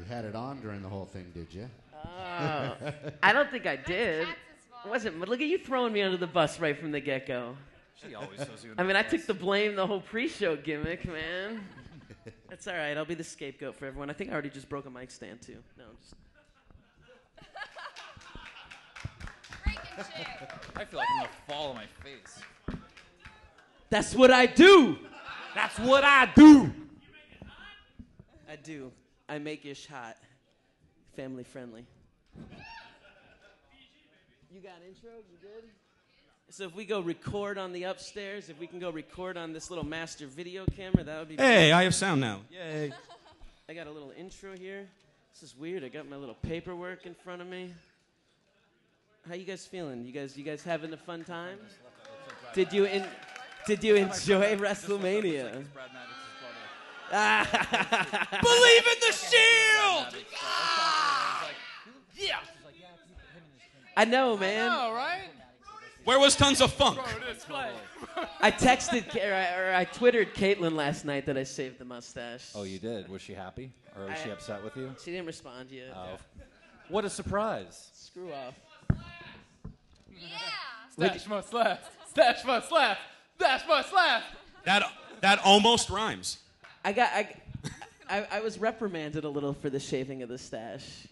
had it on during the whole thing, did you? I don't think I did. It wasn't. Look at you throwing me under the bus right from the get-go. She always throws you under I mean, the I bus. took the blame the whole pre-show gimmick, man. That's all right. I'll be the scapegoat for everyone. I think I already just broke a mic stand, too. No, just... I feel like I'm going to fall on my face. That's what I do. That's what I do. I do. I make ish hot. Family friendly. You got an intro? You good? So if we go record on the upstairs, if we can go record on this little master video camera, that would be Hey, I have sound now. Yay. I got a little intro here. This is weird. I got my little paperwork in front of me. How you guys feeling? You guys having a fun time? Did you enjoy WrestleMania? Believe in the Shield! Yeah! I know, man. I know, right? Where was Tons of Funk? I texted or I Twittered Caitlin last night that I saved the mustache. Oh, you did? Was she happy? Or was she upset with you? She didn't respond yet. Oh. What a surprise. Screw off. Stash must laugh. Stash must laugh. Stash must laugh. That almost rhymes. I was reprimanded a little for the shaving of the stash.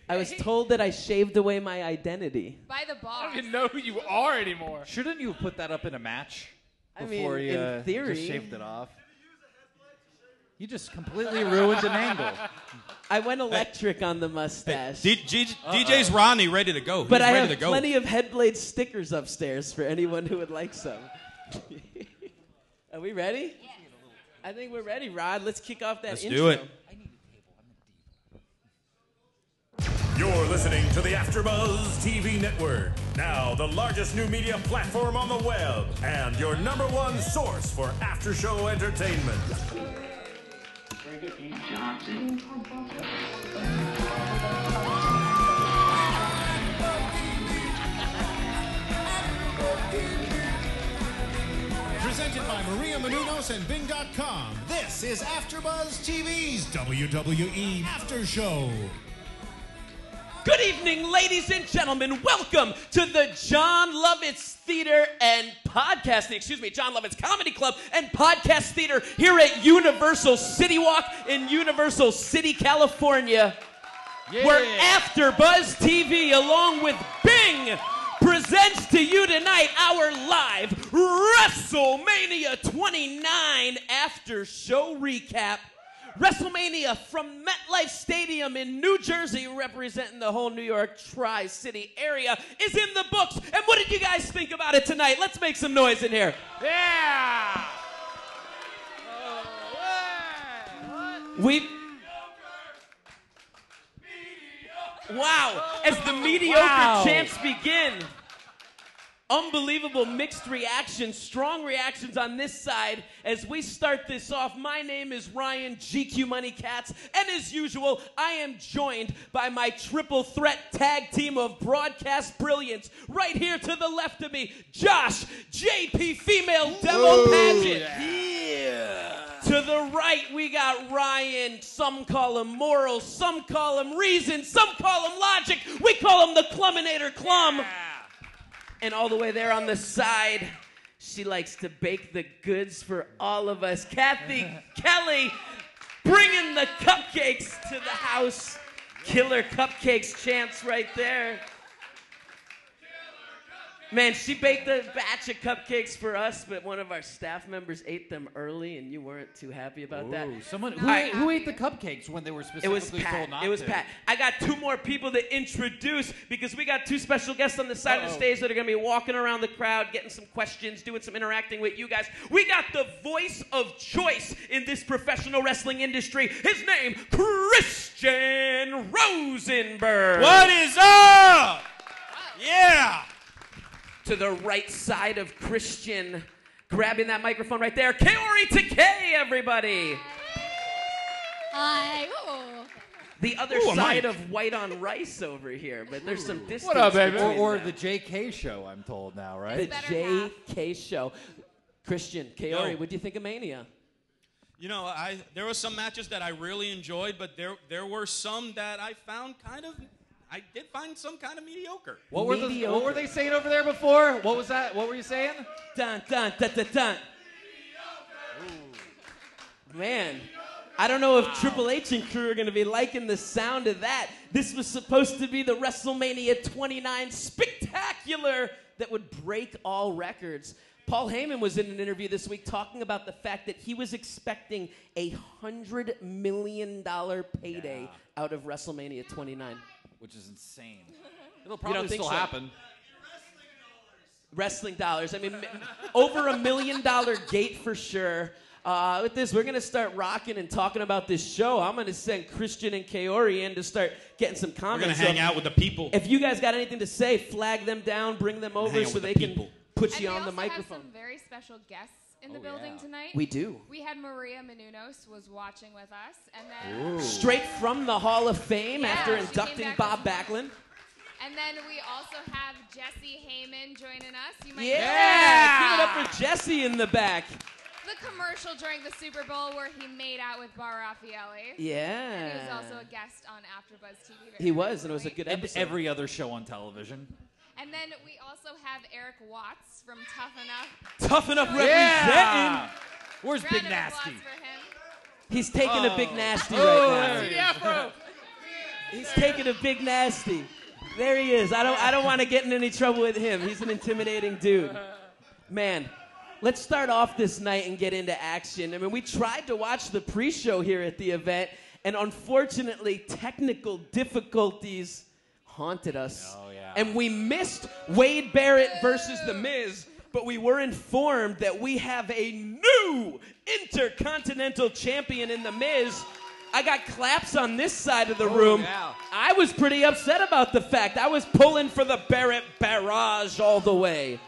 I was told that I shaved away my identity. By the boss. I don't even know who you are anymore. Shouldn't you have put that up in a match I before mean, you in theory, just shaved it off? You just completely ruined an angle. I went electric on the mustache. DJ's Rodney ready to go. But He's I ready have to go. plenty of Headblade stickers upstairs for anyone who would like some. Are we ready? Yes. I think we're ready, Rod. Let's kick off that Let's intro. do it. You're listening to the AfterBuzz TV Network, now the largest new media platform on the web, and your #1 source for after-show entertainment. Presented by Maria Menounos and Bing.com, this is AfterBuzz TV's WWE After Show. Good evening, ladies and gentlemen. Welcome to the Jon Lovitz Theater and Podcasting, Jon Lovitz Comedy Club and Podcast Theater here at Universal Citywalk in Universal City, California, where AfterBuzz TV, along with Bing, presents to you tonight our live WrestleMania 29 after show recap. WrestleMania from MetLife Stadium in New Jersey, representing the whole New York Tri-City area, is in the books. And what did you guys think about it tonight? Let's make some noise in here. Yeah! Wow, as the mediocre chants begin. Unbelievable mixed reactions, strong reactions on this side as we start this off. My name is Ryan GQ Money Katz, and as usual, I am joined by my triple threat tag team of broadcast brilliance. Right here to the left of me, Josh, JP Female Demo Padgett. Yeah. To the right, we got Ryan. Some call him moral, some call him reason, some call him logic. We call him the Cluminator Clum. Yeah. And all the way there on the side, she likes to bake the goods for all of us. Cathy Kelley bringing the cupcakes to the house. Killer cupcakes chants right there. Man, she baked a batch of cupcakes for us, but one of our staff members ate them early, and you weren't too happy about that. Someone who ate the cupcakes when they were specifically told not to? It was Pat. I got two more people to introduce because we got two special guests on the side of the stage that are going to be walking around the crowd, getting some questions, doing some interacting with you guys. We got the voice of choice in this professional wrestling industry. His name, Christian Rosenberg. What is up? Yeah. To the right side of Christian, grabbing that microphone right there, Kaori Takee, everybody. Hi. Ooh. The other side of white on rice over here, but there's some distance. What up, baby? Or the JK show, I'm told now, right? The JK show. Christian, Kaori, what do you think of Mania? You know, there were some matches that I really enjoyed, but there were some that I found I did find some kind of mediocre. What were they saying over there before? What was that? What were you saying? Dun, dun, dun, dun, dun. Man, I don't know if Triple H and crew are going to be liking the sound of that. This was supposed to be the WrestleMania 29 spectacular that would break all records. Paul Heyman was in an interview this week talking about the fact that he was expecting $100 million payday out of WrestleMania 29. Which is insane. It'll probably still so? happen. Wrestling dollars. I mean, over $1 million gate for sure. With this, we're going to start rocking and talking about this show. I'm going to send Christian and Kaori in to start getting some comments. We're going to hang out with the people. If you guys got anything to say, flag them down, bring them over so they can put you on the microphone. We also have some very special guests in the building tonight. We do. We had Maria Menounos was watching with us, and then straight from the Hall of Fame after she inducting came Bob back Backlund. And then we also have Jesse Heyman joining us. You might Give it up for Jesse in the back. The commercial during the Super Bowl where he made out with Bar Raffaele. Yeah. And he was also a guest on AfterBuzz TV. He was, and it was a good And episode. every other show on television. And then we also have Eric Watts from Tough Enough. Tough Enough representing. Yeah. Where's Round Big of Nasty? applause for him. He's taking a Big Nasty right now. See the afro. He's taking a Big Nasty. There he is. I don't want to get in any trouble with him. He's an intimidating dude. Man, let's start off this night and get into action. I mean, we tried to watch the pre-show here at the event, and unfortunately, technical difficulties haunted us. Oh, yeah. And we missed Wade Barrett versus The Miz, but we were informed that we have a new Intercontinental Champion in The Miz. I got claps on this side of the room. Yeah. I was pretty upset about the fact. I was pulling for the Barrett barrage all the way.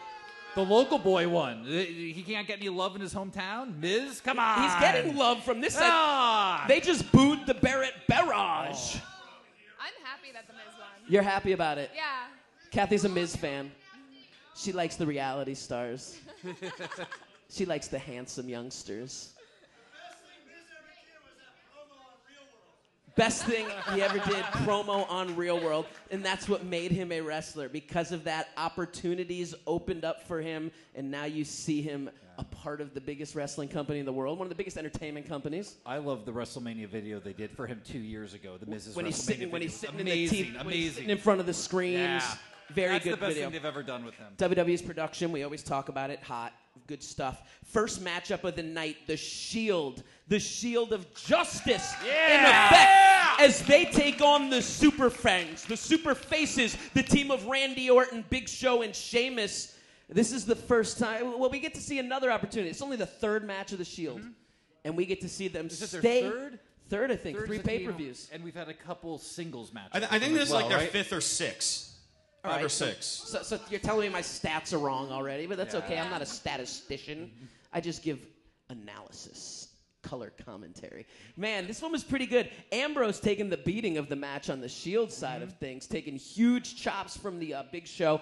The local boy won. He can't get any love in his hometown? Miz? Come on. He's getting love from this side. Ah. They just booed the Barrett barrage. I'm happy that the Miz won. You're happy about it? Yeah. Kathy's a Miz fan. She likes the reality stars. She likes the handsome youngsters. Best thing he ever did, promo on Real World, and that's what made him a wrestler. Because of that, opportunities opened up for him, and now you see him a part of the biggest wrestling company in the world, one of the biggest entertainment companies. I love the WrestleMania video they did for him 2 years ago. The Miz's When he's sitting, video. in the amazing, TV, when he's amazing. sitting in front of the screens. Yeah. Very That's good the best video. thing they've ever done with him. WWE's production, we always talk about it, hot, good stuff. First matchup of the night, the Shield of Justice in effect as they take on the Super Fangs, the Super Faces, the team of Randy Orton, Big Show, and Sheamus. This is the first time, well, we get to see another opportunity. It's only the third match of the Shield, and we get to see them Is this stay. their third? Third, I think. Third's 3 the team. pay-per-views. And we've had a couple singles matches. I think this is like their right? 5th or 6th. All 5 or right, 6. So you're telling me my stats are wrong already, but that's okay. I'm not a statistician. I just give analysis, color commentary. Man, this one was pretty good. Ambrose taking the beating of the match on the Shield side of things, taking huge chops from the Big Show.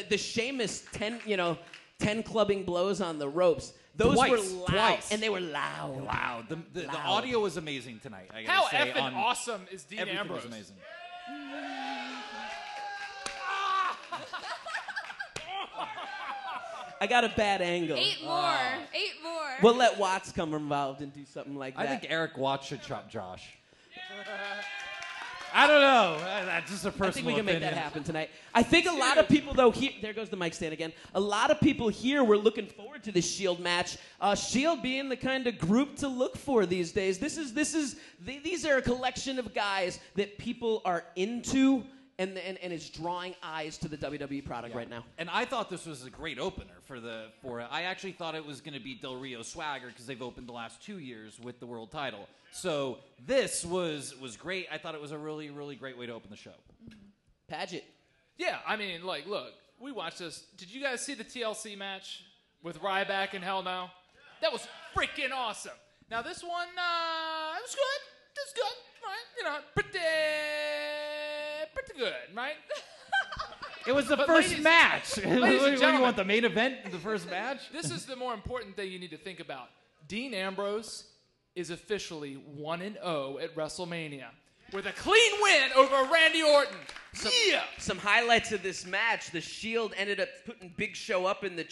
The Sheamus 10 clubbing blows on the ropes. Those were loud, and they were loud. Loud. The Loud. audio was amazing tonight. I How gotta say, effing awesome is Dean everything Ambrose? was amazing. I got a bad angle. 8 more. 8 more. We'll let Watts come involved and do something like that. I think Eric Watts should chop Josh. I don't know. That's just a personal I think we can make that opinion. happen tonight. I think a lot of people, though, here, there goes the mic stand again. A lot of people here were looking forward to this Shield match. Shield being the kind of group to look for these days. These are a collection of guys that people are into, and it's drawing eyes to the WWE product right now. And I thought this was a great opener for it. I actually thought it was going to be Del Rio Swagger because they've opened the last 2 years with the world title. So this was great. I thought it was a really, really great way to open the show. Padgett. Yeah, I mean, like, look, we watched this. Did you guys see the TLC match with Ryback and Hell No? That was freaking awesome. Now this one, it was good. It was good, right? You know, pretty good, right? It was the But first ladies- match. ladies and What do you gentlemen. want, the main event in the first match? This is the more important thing you need to think about. Dean Ambrose is officially 1-0 at WrestleMania with a clean win over Randy Orton. Some highlights of this match. The Shield ended up putting Big Show up in the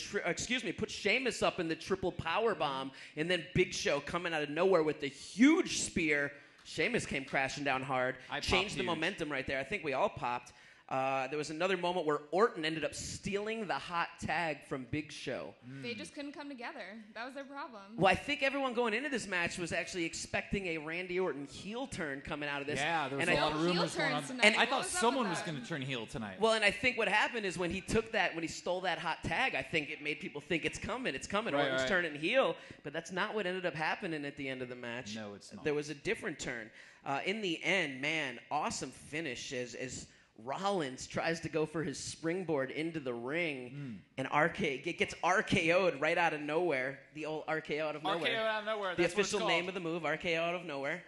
put Sheamus up in the triple power bomb, and then Big Show coming out of nowhere with the huge spear. Sheamus came crashing down hard. Changed the momentum right there. I think we all popped. There was another moment where Orton ended up stealing the hot tag from Big Show. They just couldn't come together. That was their problem. Well, I think everyone going into this match was actually expecting a Randy Orton heel turn coming out of this. Yeah, there was and a lot of rumors going on. Tonight. And I thought someone was going to turn heel tonight. Well, and I think what happened is when he stole that hot tag, I think it made people think it's coming. Orton's turning heel. But that's not what ended up happening at the end of the match. No, it's not. There was a different turn. In the end, man, awesome finish as Rollins tries to go for his springboard into the ring and gets RKO'd right out of nowhere. The old RKO out of nowhere. RKO out of nowhere. The That's official name of the move, RKO out of nowhere.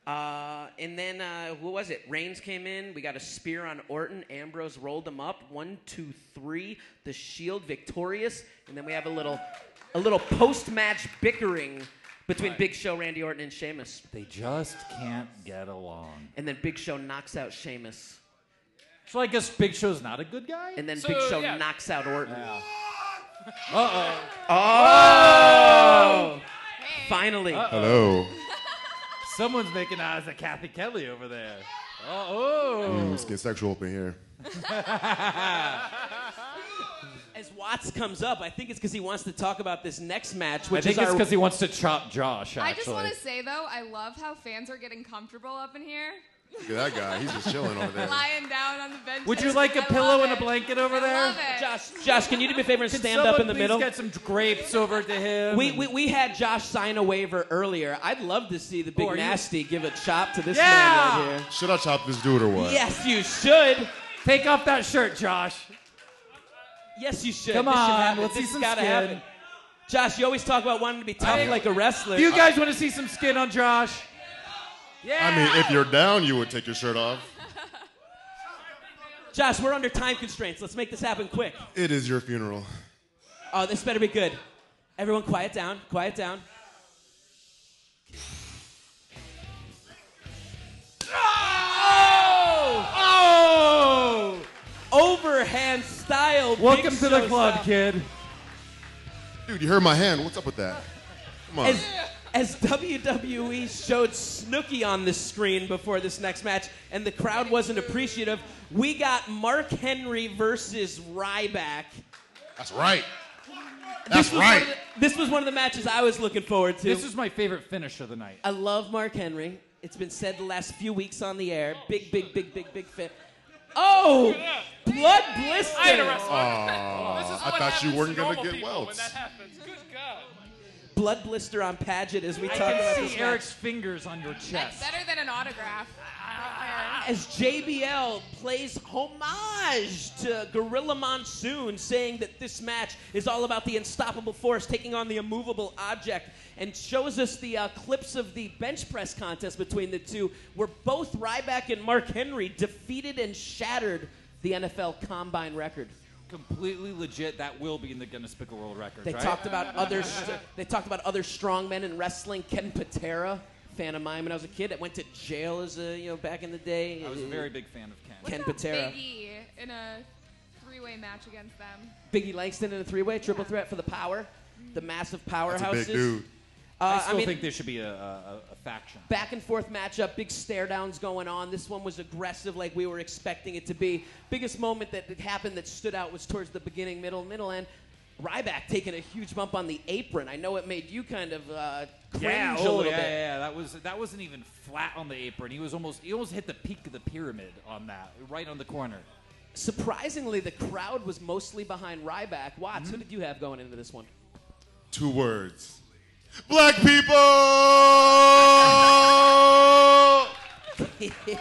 And then, who was it? Reigns came in. We got a spear on Orton. Ambrose rolled him up. 1, 2, 3. The Shield victorious. And then we have a little post-match bickering between Big Show, Randy Orton, and Sheamus. They just can't get along. And then Big Show knocks out Sheamus. So I guess Big Show's not a good guy? And then Big Show knocks out Orton. Yeah. Oh! Hey. Finally. Hello. Someone's making eyes at Cathy Kelley over there. It's getting sexual up in here. As Watts comes up, I think it's because he wants to talk about this next match, I which think is it's because he wants to chop Josh, actually. I just want to say, though, I love how fans are getting comfortable up in here. Look at that guy. He's just chilling over there. Lying down on the bench. Would you like a pillow and a blanket over there? I love it. Josh, can you do me a favor and Can stand up in the someone middle? please get some grapes over to him? We had Josh sign a waiver earlier. I'd love to see the Big are you- Nasty give a chop to this Yeah! man right here. Should I chop this dude or what? Yes, you should. Take off that shirt, Josh. Yes, you should. Come This should on, happen. let's see This some has gotta skin. happen. Josh, you always talk about wanting to be tough like a wrestler. Do you guys want to see some skin on Josh? Yeah. I mean, if you're down, you would take your shirt off. Josh, we're under time constraints. Let's make this happen quick. It is your funeral. Oh, this better be good. Everyone quiet down. Quiet down. Oh! Overhand style. Welcome Big to the Show club, style. kid. Dude, you hurt my hand. What's up with that? Come on. As WWE showed Snooki on the screen before this next match, and the crowd wasn't appreciative, we got Mark Henry versus Ryback. That's right. That's right. This was one of the matches I was looking forward to. This is my favorite finish of the night. I love Mark Henry. It's been said the last few weeks on the air. Big fan. Oh! Blood blister! I had a wrestler. I thought you weren't going to get welts. When that happens. Good God. Blood blister on Padgett as we I talk about can this see match. Eric's fingers on your That's chest. better than an autograph. As JBL plays homage to Gorilla Monsoon, saying that this match is all about the unstoppable force taking on the immovable object, and shows us the clips of the bench press contest between the two, where both Ryback and Mark Henry defeated and shattered the NFL Combine record. Completely legit. That will be in the Guinness Book of World Records, They right? talked about other strongmen in wrestling. Ken Patera, fan of mine when I was a kid, that went to jail as back in the day. I was a very big fan of Ken. Ken What's Patera. Big E in a three-way match against them. Biggie Langston in a three-way triple threat for the power, the massive powerhouses. That's a big dude. I still think there should be a faction. Back and forth matchup, big stare downs going on. This one was aggressive like we were expecting it to be. Biggest moment that happened that stood out was towards the beginning, middle end. Ryback taking a huge bump on the apron. I know it made you kind of cringe a little bit. Yeah. That wasn't even flat on the apron. He almost hit the peak of the pyramid on that, right on the corner. Surprisingly, the crowd was mostly behind Ryback. Watts, who did you have going into this one? 2 words. Black people!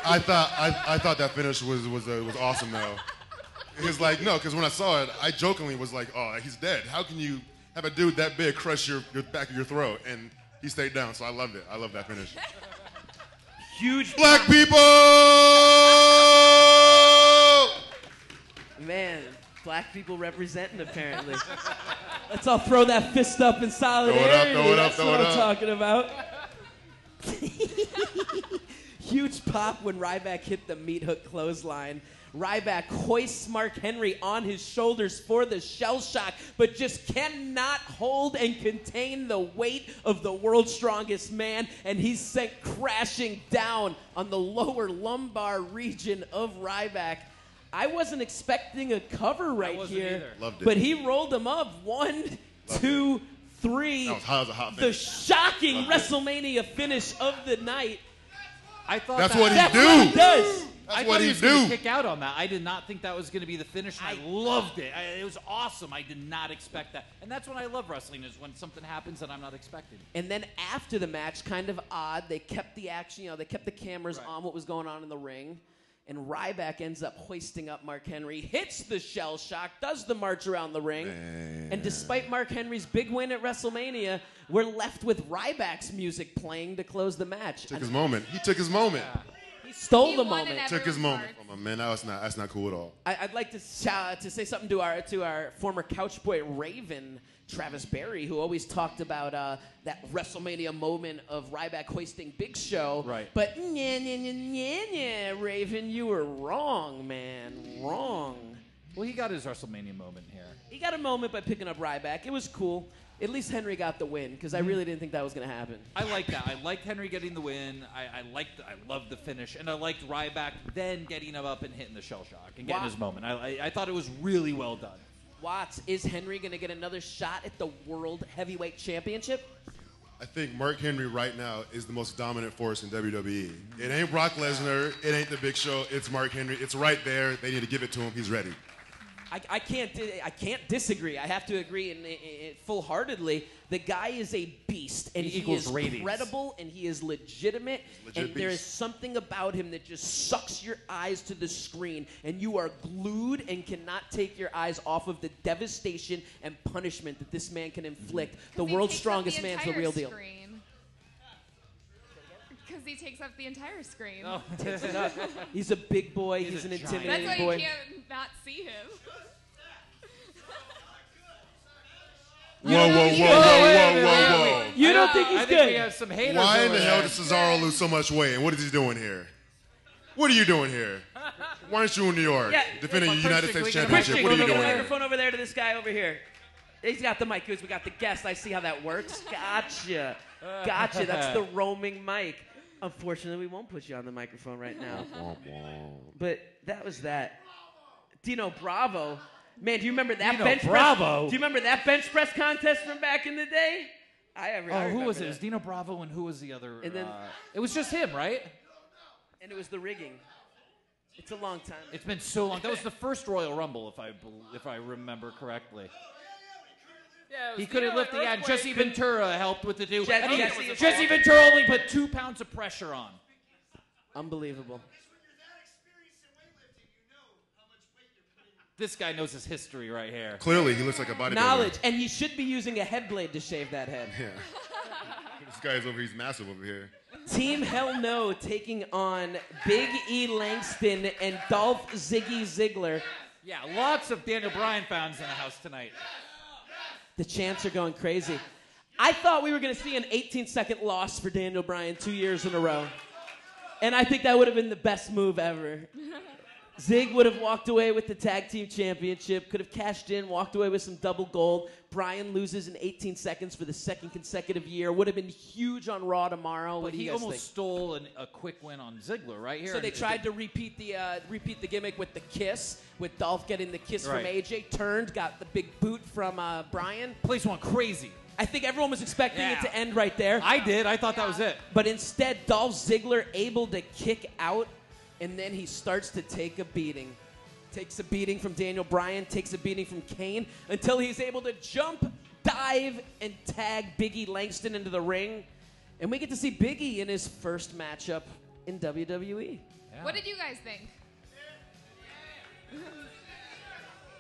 I thought that finish was awesome though. It's like, no, because when I saw it, I jokingly was like, oh, he's dead. How can you have a dude that big crush your back of your throat? And he stayed down, so I loved it. I love that finish. Huge Black people! Man, black people representing apparently. Let's all throw that fist up in solidarity. Throw it up, That's throw what it I'm up. talking about. Huge pop when Ryback hit the meat hook clothesline. Ryback hoists Mark Henry on his shoulders for the shell shock, but just cannot hold and contain the weight of the world's strongest man, and he's sent crashing down on the lower lumbar region of Ryback. I wasn't expecting a cover right here, either. Loved it. But he rolled him up. 1, 2, 3. That was a hot The finish. shocking WrestleMania finish of the night. I thought That's that, what he That's do. what he does. I That's thought what he he was going do. to kick out on that. I did not think that was going to be the finish. I loved it. It was awesome. I did not expect that. And that's when I love wrestling, is when something happens that I'm not expecting. And then after the match, kind of odd, they kept the action, they kept the cameras on what was going on in the ring. And Ryback ends up hoisting up Mark Henry, hits the shell shock, does the march around the ring. And despite Mark Henry's big win at WrestleMania, we're left with Ryback's music playing to close the match. Took his moment. He took his moment. He stole He the won moment. in Took his everyone's moment from him, man. That's not cool at all. I'd like to say something to our former couch boy Raven, Travis Berry, who always talked about that WrestleMania moment of Ryback hoisting Big Show. Right. But Raven, you were wrong, man. Wrong. Well, he got his WrestleMania moment here. He got a moment by picking up Ryback. It was cool. At least Henry got the win, because I really didn't think that was going to happen. I like that. I liked Henry getting the win. I loved the finish. And I liked Ryback then getting him up and hitting the shell shock and getting his moment. I thought it was really well done. Watts, is Henry going to get another shot at the World Heavyweight Championship? I think Mark Henry right now is the most dominant force in WWE. It ain't Brock Lesnar. It ain't the Big Show. It's Mark Henry. It's right there. They need to give it to him. He's ready. I can't disagree. I have to agree in full-heartedly. The guy is a beast, and he equals is ratings. credible, and he is legitimate, Legit and there is beast. something about him that just sucks your eyes to the screen, and you are glued and cannot take your eyes off of the devastation and punishment that this man can inflict. The world's strongest man's the real deal. Because he takes up the entire screen. Oh. He's a big boy. He's an That's intimidating why boy. you can't not see him. Whoa. You don't think he's I good? think we have some haters. Why in over the hell there. does Cesaro lose so much weight? And what is he doing here? What are you doing here? Why aren't you in New York Yeah. defending the Christian, United can we States get a Championship? Christian, What are you get doing the here? microphone over there to this guy over here. He's got the mic, because we got the guest. I see how that works. Gotcha. That's the roaming mic. Unfortunately, we won't put you on the microphone right now. But that was that. Dino Bravo. Man, do you remember that Dino bench Bravo? press? Do you remember that bench press contest from back in the day? I Who remember was it? that. It was Dino Bravo, and who was the other? And then- it was just him, right? And it was the rigging. It's a long time. It's been so long. That was the first Royal Rumble, if I remember correctly. Yeah, it was He couldn't Dino lift the end. Earthquake. Jesse Ventura helped with the two. Jesse- And he- Jesse- Jesse Ventura only put 2 pounds of pressure on. Unbelievable. This guy knows his history right here. Clearly, he looks like a bodybuilder. Knowledge. And he should be using a head blade to shave that head. Yeah. This guy's over. He's massive over here. Team Hell No taking on Big E Langston and Dolph Ziggler. Yeah, lots of Daniel Bryan fans in the house tonight. The chants are going crazy. I thought we were going to see an 18-second loss for Daniel Bryan 2 years in a row. And I think that would have been the best move ever. Zig would have walked away with the tag team championship, could have cashed in, walked away with some double gold. Bryan loses in 18 seconds for the second consecutive year. Would have been huge on Raw tomorrow. What But do he you guys almost think? stole a quick win on Ziggler right here. So they tried to repeat the gimmick with the kiss, with Dolph getting the kiss from Right. AJ, turned, got the big boot from Bryan. Place went crazy. I think everyone was expecting it Yeah. to end right there. I did. I thought that was it. But instead, Dolph Ziggler able to kick out, and then he starts to take a beating. Takes a beating from Daniel Bryan, takes a beating from Kane, until he's able to jump, dive, and tag Big E Langston into the ring. And we get to see Big E in his first matchup in WWE. Yeah. What did you guys think?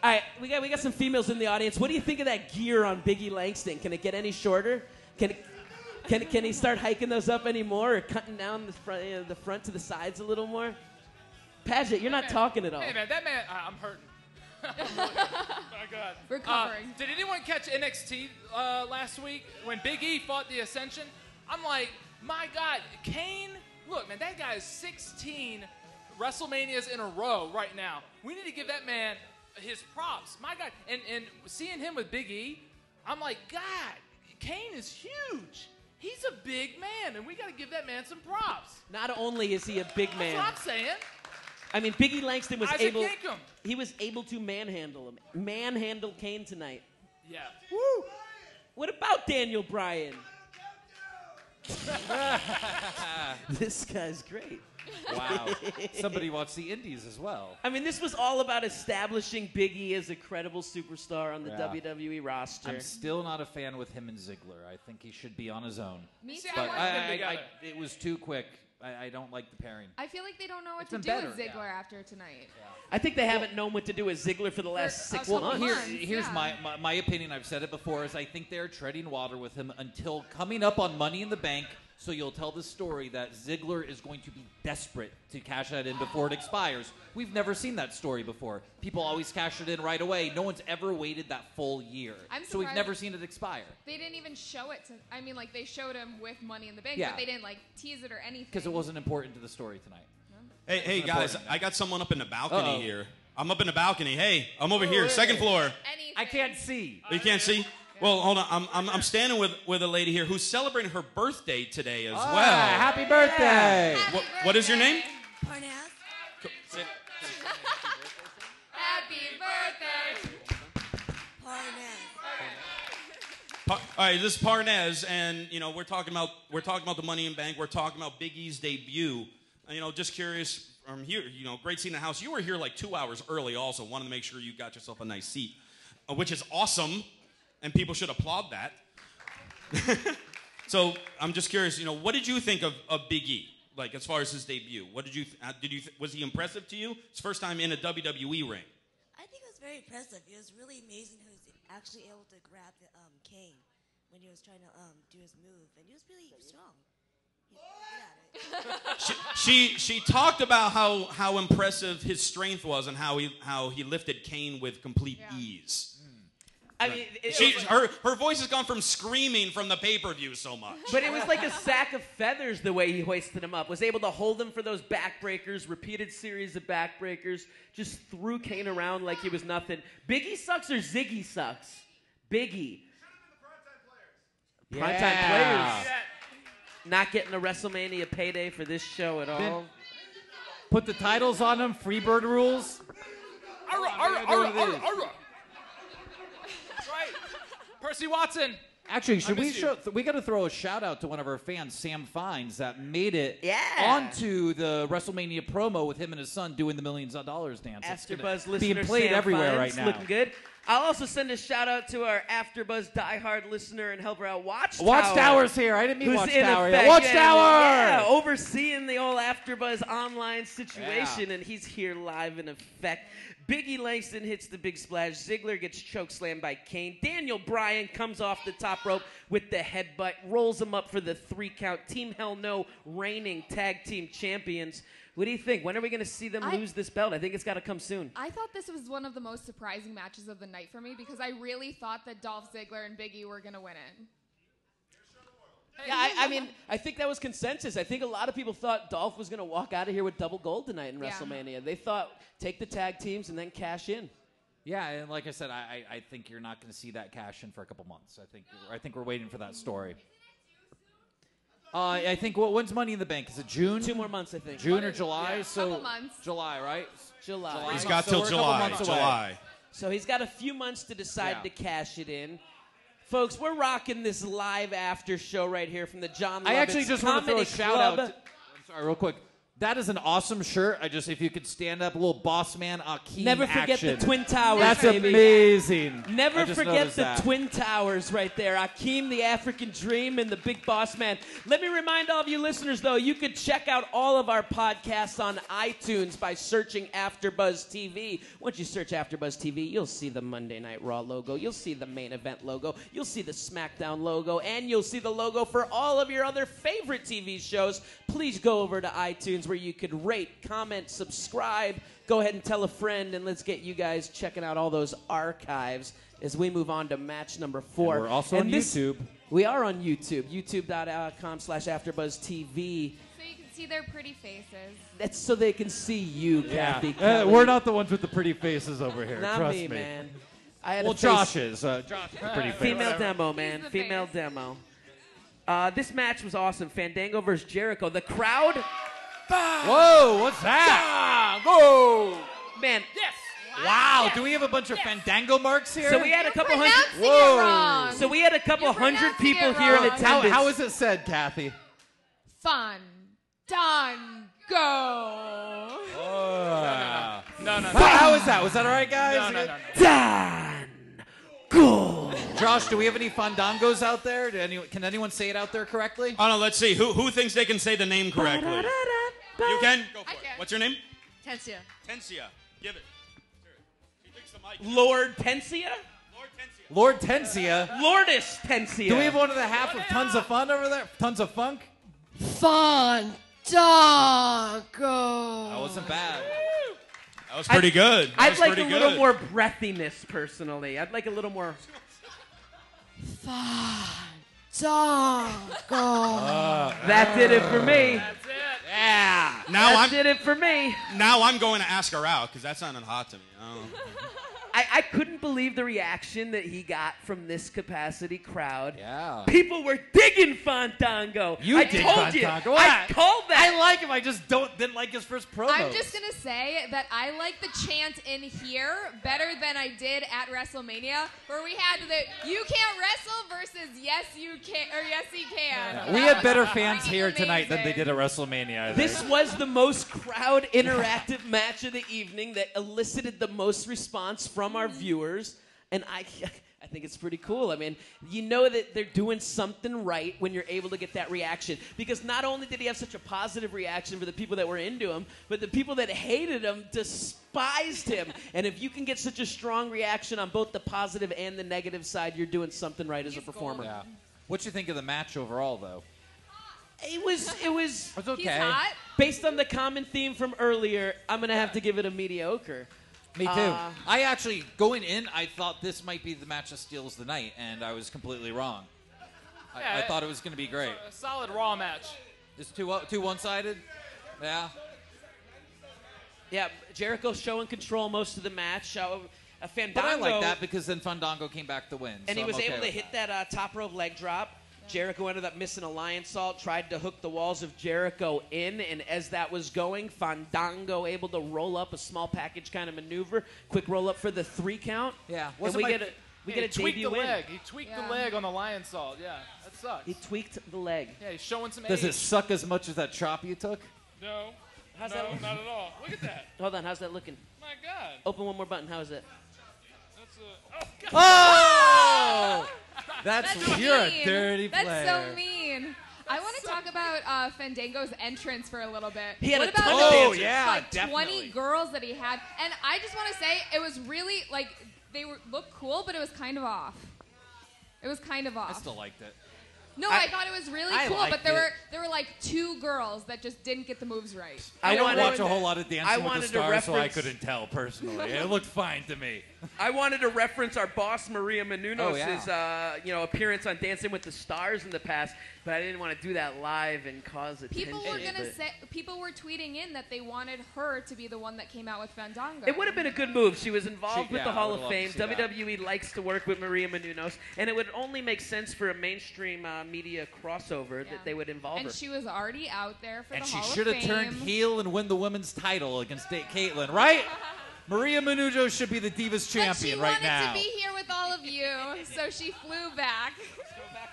All right, we got some females in the audience. What do you think of that gear on Big E Langston? Can it get any shorter? Can he start hiking those up anymore, or cutting down the front to the sides a little more? Padgett, you're not talking at all. Hey, man, that man, I'm hurting. My God. Recovering. Did anyone catch NXT last week when Big E fought the Ascension? I'm like, my God, Kane look, man, that guy is 16 WrestleManias in a row right now. We need to give that man his props. My God. And seeing him with Big E, I'm like, God, Kane is huge. He's a big man, and we got to give that man some props. Not only is he a big man. That's what I'm saying. I mean, Biggie Langston was Isaac Yankem. He was able to manhandle him. Manhandle Kane tonight. Yeah. Woo! What about Daniel Bryan? This guy's great. Wow. Somebody watched the Indies as well. I mean, this was all about establishing Big E as a credible superstar on the WWE roster. I'm still not a fan with him and Ziggler. I think he should be on his own. Me too. But it was too quick. I don't like the pairing. I feel like they don't know what It's to been do better, with Ziggler after tonight. I think they haven't known what to do with Ziggler for the last 6 months. Here's my opinion. I've said it before. Is I think they're treading water with him until coming up on Money in the Bank. So you'll tell the story that Ziggler is going to be desperate to cash that in before it expires. We've never seen that story before. People always cash it in right away. No one's ever waited that full year. So we've never seen it expire. They didn't even show it to. I mean, like they showed him with Money in the Bank, Yeah. but they didn't like tease it or anything. Because it wasn't important to the story tonight. Hey, guys, I got someone up in the balcony Uh-oh. here. I'm up in the balcony. Hey, I'm over here, second floor. I can't see. You can't see? Well, hold on. I'm standing with a lady here who's celebrating her birthday today as well. Happy birthday! What is your name? Happy birthday. All right, this is Parnez, and we're talking about the Money in Bank. We're talking about Big E's debut. Just curious from here. Great seat in the house. You were here like 2 hours early. Also, wanted to make sure you got yourself a nice seat, which is awesome. And people should applaud that. So I'm just curious, what did you think of Big E? Like, as far as his debut, what did you was he impressive to you? His first time in a WWE ring. I think it was very impressive. It was really amazing who was actually able to grab the Kane when he was trying to do his move, and he was really strong. He was good at it. She talked about how impressive his strength was and how he lifted Kane with complete ease. I mean, her voice has gone from screaming from the pay-per-view so much. But it was like a sack of feathers the way he hoisted him up. Was able to hold him for those backbreakers, repeated series of backbreakers, just threw Kane around like he was nothing. Biggie sucks or Ziggy sucks? Biggie. Primetime players. Not getting a WrestleMania payday for this show at all. Put the titles on them, Freebird rules. That's right. Percy Watson. Actually, we got to throw a shout out to one of our fans, Sam Fines, that made it onto the WrestleMania promo with him and his son doing the millions of dollars dance. AfterBuzz listener being played Sam everywhere Fines, right now. looking good. I'll also send a shout out to our AfterBuzz diehard listener and helper out, Watchtower. Watchtower's here. I didn't mean who's Watchtower. in effect, Watchtower! Overseeing the old AfterBuzz online situation, and he's here live in effect. Biggie Langston hits the big splash. Ziggler gets chokeslammed by Kane. Daniel Bryan comes off the top rope with the headbutt, rolls him up for the 3 count. Team Hell No reigning tag team champions. What do you think? When are we going to see them lose this belt? I think it's got to come soon. I thought this was one of the most surprising matches of the night for me because I really thought that Dolph Ziggler and Big E were going to win it. Yeah, I mean, I think that was consensus. I think a lot of people thought Dolph was going to walk out of here with double gold tonight in WrestleMania. They thought, take the tag teams and then cash in. Yeah, and like I said, I think you're not going to see that cash in for a couple months. I think we're waiting for that story. I think when's Money in the Bank? Is it June? 2 more months, I think. June or July? Yeah, so couple months. July, right? July. He's got So till we're a couple July. months away. July. So he's got a few months to decide to cash it in. Folks, we're rocking this live after show right here from the Jon Lovitz I actually just want to throw a Comedy shout out. Club. I'm sorry, real quick. That is an awesome shirt. If you could stand up, a little boss man Akeem Never forget action. the Twin Towers, That's baby. amazing. Never I just forget noticed the that. Twin Towers right there. Akeem, the African Dream, and the Big Boss Man. Let me remind all of you listeners, though, you could check out all of our podcasts on iTunes by searching AfterBuzz TV. Once you search AfterBuzz TV, you'll see the Monday Night Raw logo. You'll see the main event logo. You'll see the SmackDown logo. And you'll see the logo for all of your other favorite TV shows. Please go over to iTunes where you could rate, comment, subscribe. Go ahead and tell a friend, and let's get you guys checking out all those archives as we move on to match number 4. And we're also on YouTube. We are on YouTube, youtube.com/AfterBuzzTV. So you can see their pretty faces. That's so they can see you, Cathy Kelley. We're not the ones with the pretty faces over here. Not Trust me, me. man. I had Well, a face- Josh is. Josh is a pretty face. Female demo, man. He's the Female face. demo. This match was awesome. Fandango versus Jericho. The crowd. Whoa, what's that? Go! Man. Yes. Wow, do we have a bunch of Fandango marks here? So we had a couple hundred. Pronouncing it wrong. So we had a couple You're hundred pronouncing people it here in wrong. attendance. How is it said, Cathy? Fun. Done. Go. No. How is that? Was that all right, guys? No. Done. Go. Josh, do we have any Fandangos out there? Can anyone say it out there correctly? Oh no, let's see. Who thinks they can say the name correctly? You can? Go for I it. can. What's your name? Tensia. Tensia. Give it. She thinks the mic. Lord Tensia? Lord Tensia. Lord Tensia. Lordis Tensia. Do we have one of the half of Tons of Fun over there? Tons of Funk? Fandango. That wasn't bad. That was pretty good. That I'd was like a pretty little good. more breathiness, personally. I'd like a little more. That did it for me. That's it. Yeah. That did it for me. Now I'm going to ask her out because that sounded hot to me. I couldn't believe the reaction that he got from this capacity crowd. Yeah. People were digging Fandango. I dig told Fandango. you. I called that. I like him. I just didn't like his first promo. I'm just going to say that I like the chant in here better than I did at WrestleMania, where we had the "You can't wrestle" versus "Yes you can" or "Yes he can." We That had better was fans freaking here tonight than they amazing. did at WrestleMania. I think. This was the most crowd interactive match of the evening that elicited the most response from our viewers, and I think it's pretty cool. I mean, you know that they're doing something right when you're able to get that reaction, because not only did he have such a positive reaction for the people that were into him, but the people that hated him despised him. And if you can get such a strong reaction on both the positive and the negative side, you're doing something right as a performer. Yeah. What you think of the match overall, though? It was It's okay. He's hot. based on the common theme from earlier. I'm gonna have to give it a mediocre. Me too. I actually, going in, I thought this might be the match that steals the night, and I was completely wrong. I thought it was going to be great. A solid Raw match. It's too one-sided? Yeah. Yeah, Jericho showing control most of the match. Fandango, But I like that because then Fandango came back to win. and so he was I'm okay able to with hit that top rope leg drop. Jericho ended up missing a lion salt, tried to hook the walls of Jericho in, and as that was going, Fandango able to roll up a small package kind of maneuver, quick roll up for the 3 count. Yeah, and wasn't we my- get He a tweaked debut the win. leg. He tweaked the leg on the lion salt. Yeah, that sucks. He tweaked the leg. Yeah, he's showing some Does age. it suck as much as that chop you took? No. How's no, that look? not at all. Look at that. Hold on, how's that looking? My God. Open one more button. How is it? That's a. Oh, God. Oh! That's That's you're a mean. dirty player. That's so mean. I want to talk about Fandango's entrance for a little bit. He had what a about ton of those, dancers. yeah, like definitely. 20 girls that he had? And I just want to say it was really like they looked cool, but it was kind of off. It was kind of off. I still liked it. No, I thought it was really I cool, liked but there it. were like 2 girls that just didn't get the moves right. I don't wanted- watch a whole lot of I Dancing with wanted the to Stars, so I reference- couldn't tell personally. It looked fine to me. I wanted to reference our boss Maria Menounos' Oh, yeah. appearance on Dancing with the Stars in the past, but I didn't want to do that live and cause attention. People were tweeting in that they wanted her to be the one that came out with Fandango. It would have been a good move. She was involved with yeah, the I Hall would of love to Fame. see that. WWE likes to work with Maria Menounos, and it would only make sense for a mainstream media crossover that they would involve And her. she was already out there for And the she Hall should of have Fame. turned heel and win the women's title against Caitlyn, right? Maria Menounos should be the Divas champion right now. But she wanted to be here with all of you, so she flew back.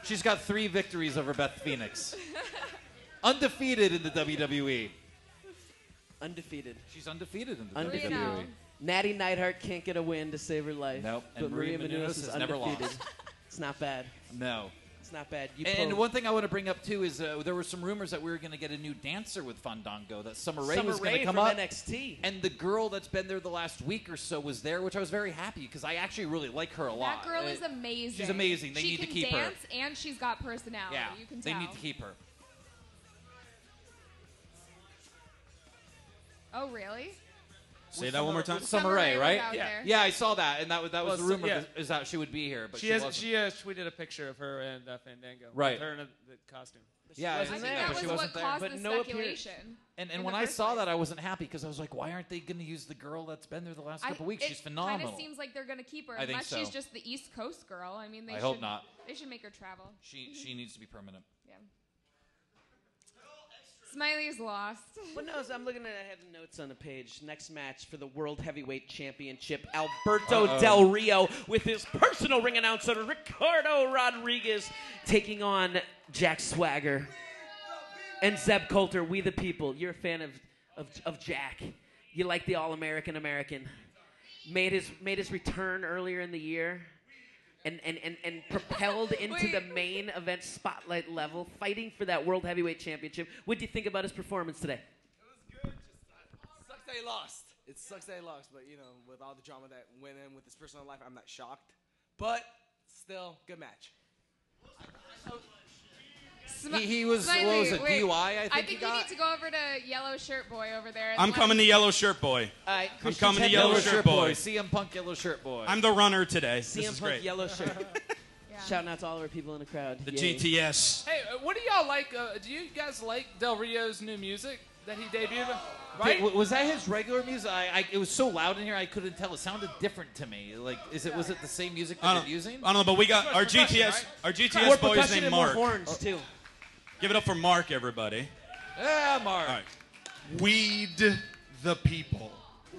She's got 3 victories over Beth Phoenix. Undefeated in the WWE. Undefeated. She's undefeated in the Undefeated. WWE. Natty Neidhart can't get a win to save her life. Nope. But And Maria Maria Menounos Menounos is has never undefeated. lost. It's not bad. No. It's not bad. And one thing I want to bring up, too, is there were some rumors that we were going to get a new dancer with Fandango, that Summer Rae was going to come from up. NXT. And the girl that's been there the last week or so was there, which I was very happy because I actually really like her a lot. That girl is amazing. She's amazing. They she need to can keep her. dance, and she's got personality. Yeah, You can they tell. need to keep her. Oh, really? Say that one more time. Summer Rae, was right? out Yeah. there. Yeah, I saw that, and that was the rumor yeah. is that she would be here, but She she has. wasn't. She tweeted a picture of her and Fandango. Right. With her in the costume. Yeah, wasn't there. That but was she what wasn't there. caused But the no appearance. speculation. And when I saw that, I wasn't happy because I was like, why aren't they going to use the girl that's been there the last couple weeks? She's phenomenal. It kind of seems like they're going to keep her, I think unless so. she's just the East Coast girl. I mean, I hope not. They should make her travel. She needs to be permanent. Yeah. Smiley's lost. Well, no, so I'm looking at I have the notes on the page. Next match for the World Heavyweight Championship, Alberto Del Rio with his personal ring announcer, Ricardo Rodriguez, taking on Jack Swagger and Zeb Coulter. We the people. You're a fan of Jack. You like the All-American American. Made his return earlier in the year. And propelled into the main event spotlight level, fighting for that World Heavyweight Championship. What do you think about his performance today? It was good. Just sucks that he lost. It sucks that he lost, but you know, with all the drama that went in with his personal life, I'm not shocked. But still, good match. He was, Smiley, what was it, wait. DUI, I think you need to go over to Yellow Shirt Boy over there. I'm coming to Yellow Shirt Boy. I'm coming to Yellow Shirt Boy. CM Punk Yellow Shirt Boy. I'm the runner today. This CM is Punk great. Yellow Shirt. Shouting out to all of our people in the crowd. The Yay. GTS. Hey, what do y'all like? Do you guys like Del Rio's new music that he debuted? Right? Was that his regular music? It was so loud in here I couldn't tell. It sounded different to me. Like, was it the same music that they're using? I don't know, but we got our GTS. right? Our GTS More boy is percussion named and more Mark. horns too. Give it up for Mark, everybody. Yeah, Mark. All right. Weed the people.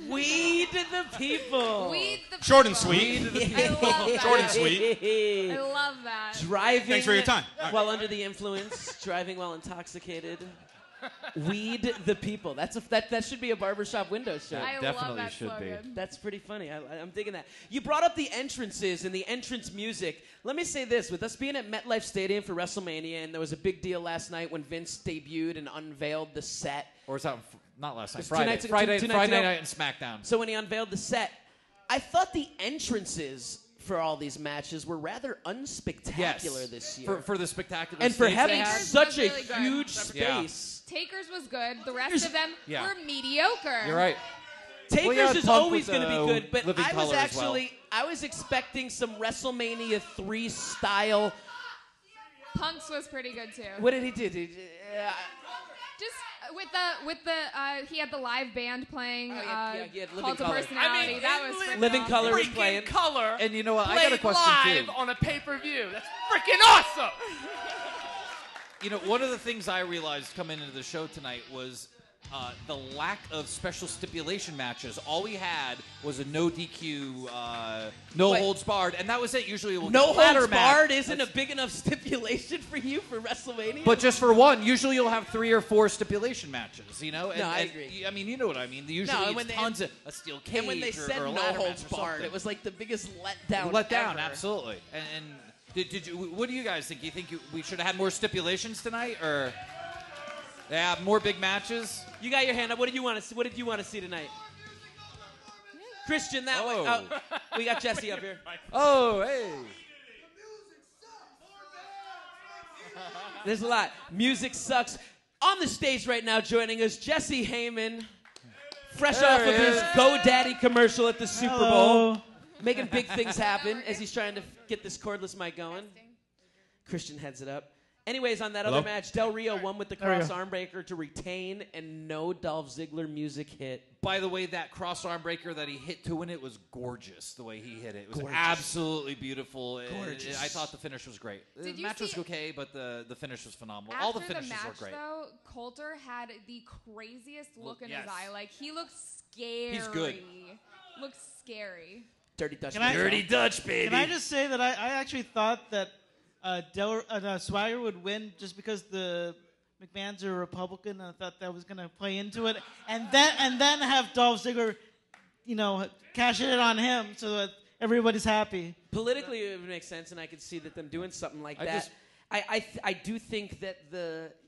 Weed the people. Weed the people. Short and sweet. I love that. Short and sweet. I love that. Driving. Thanks for your time. While under the influence, driving while intoxicated. Weed the people. That should be a barbershop window show. I Definitely love that should be. slogan. That's pretty funny. I'm digging that. You brought up the entrances and the entrance music. Let me say this. With us being at MetLife Stadium for WrestleMania, and there was a big deal last night when Vince debuted and unveiled the set. Or was that not last night? It's two Friday. nights ago- Friday, two nights Friday ago. night and SmackDown. So when he unveiled the set, I thought the entrances for all these matches were rather unspectacular this year. For the spectacular and for stage having they had. such a really good. huge space. Taker's was good. The rest of them Yeah. were mediocre. You're right. Taker's Well, yeah, is Punk always with going to be the good, but living I was color as well. actually I was expecting some WrestleMania 3 style. Punk's was pretty good too. What did he do? Just with the he had the live band playing. he had Living Cult of Colour. Personality. that was freaking Living awesome. Colour was Freaking playing. Color. And you know what? I played got a question live too. on a pay-per-view. That's freaking awesome. You know, one of the things I realized coming into the show tonight was the lack of special stipulation matches. All we had was a no DQ, no holds barred, and that was it. Usually we'll No get ladder holds match. barred isn't a big enough stipulation for you for WrestleMania. But just for one, usually you'll have 3 or 4 stipulation matches, you know? And, No, I and agree. I mean, you know what I mean. Usually No, and it's when they- tons of a steel cage and when they or, said or a no ladder holds match or barred, something. it was like the biggest letdown. Let down, ever. absolutely. And did you? What do you guys think? You think we should have had more stipulations tonight, or more big matches? You got your hand up. What did you want to see? What did you want to see tonight? Christian, that way. Oh. Oh, we got Jesse up here. Oh, hey. There's a lot. Music sucks. On the stage right now, joining us, Jesse Heyman, fresh There off of he his is. GoDaddy commercial at the Super Bowl, making big things happen as he's trying to get this cordless mic going. Christian heads it up. Anyways, on that Hello? other match, Del Rio won with the cross armbreaker to retain, and no Dolph Ziggler music hit. By the way, that cross arm breaker that he hit to win it was gorgeous. The way he hit it, it was Gorgeous. absolutely beautiful. Gorgeous. I thought the finish was great. Did The you match was see- okay, but the finish was phenomenal. After All the finishes match, were great. though, Coulter had the craziest look in yes. his eye. Like, he looked scary. He's good. Looks scary. Dirty Dutch. Can I- Dirty Dutch, baby. Can I just say that I actually thought that Swagger would win just because the McMahons are Republican, and I thought that was going to play into it, and then have Dolph Ziggler, cash it on him so that everybody's happy. Politically, it would make sense, and I could see that them doing something like I that. just- I do think that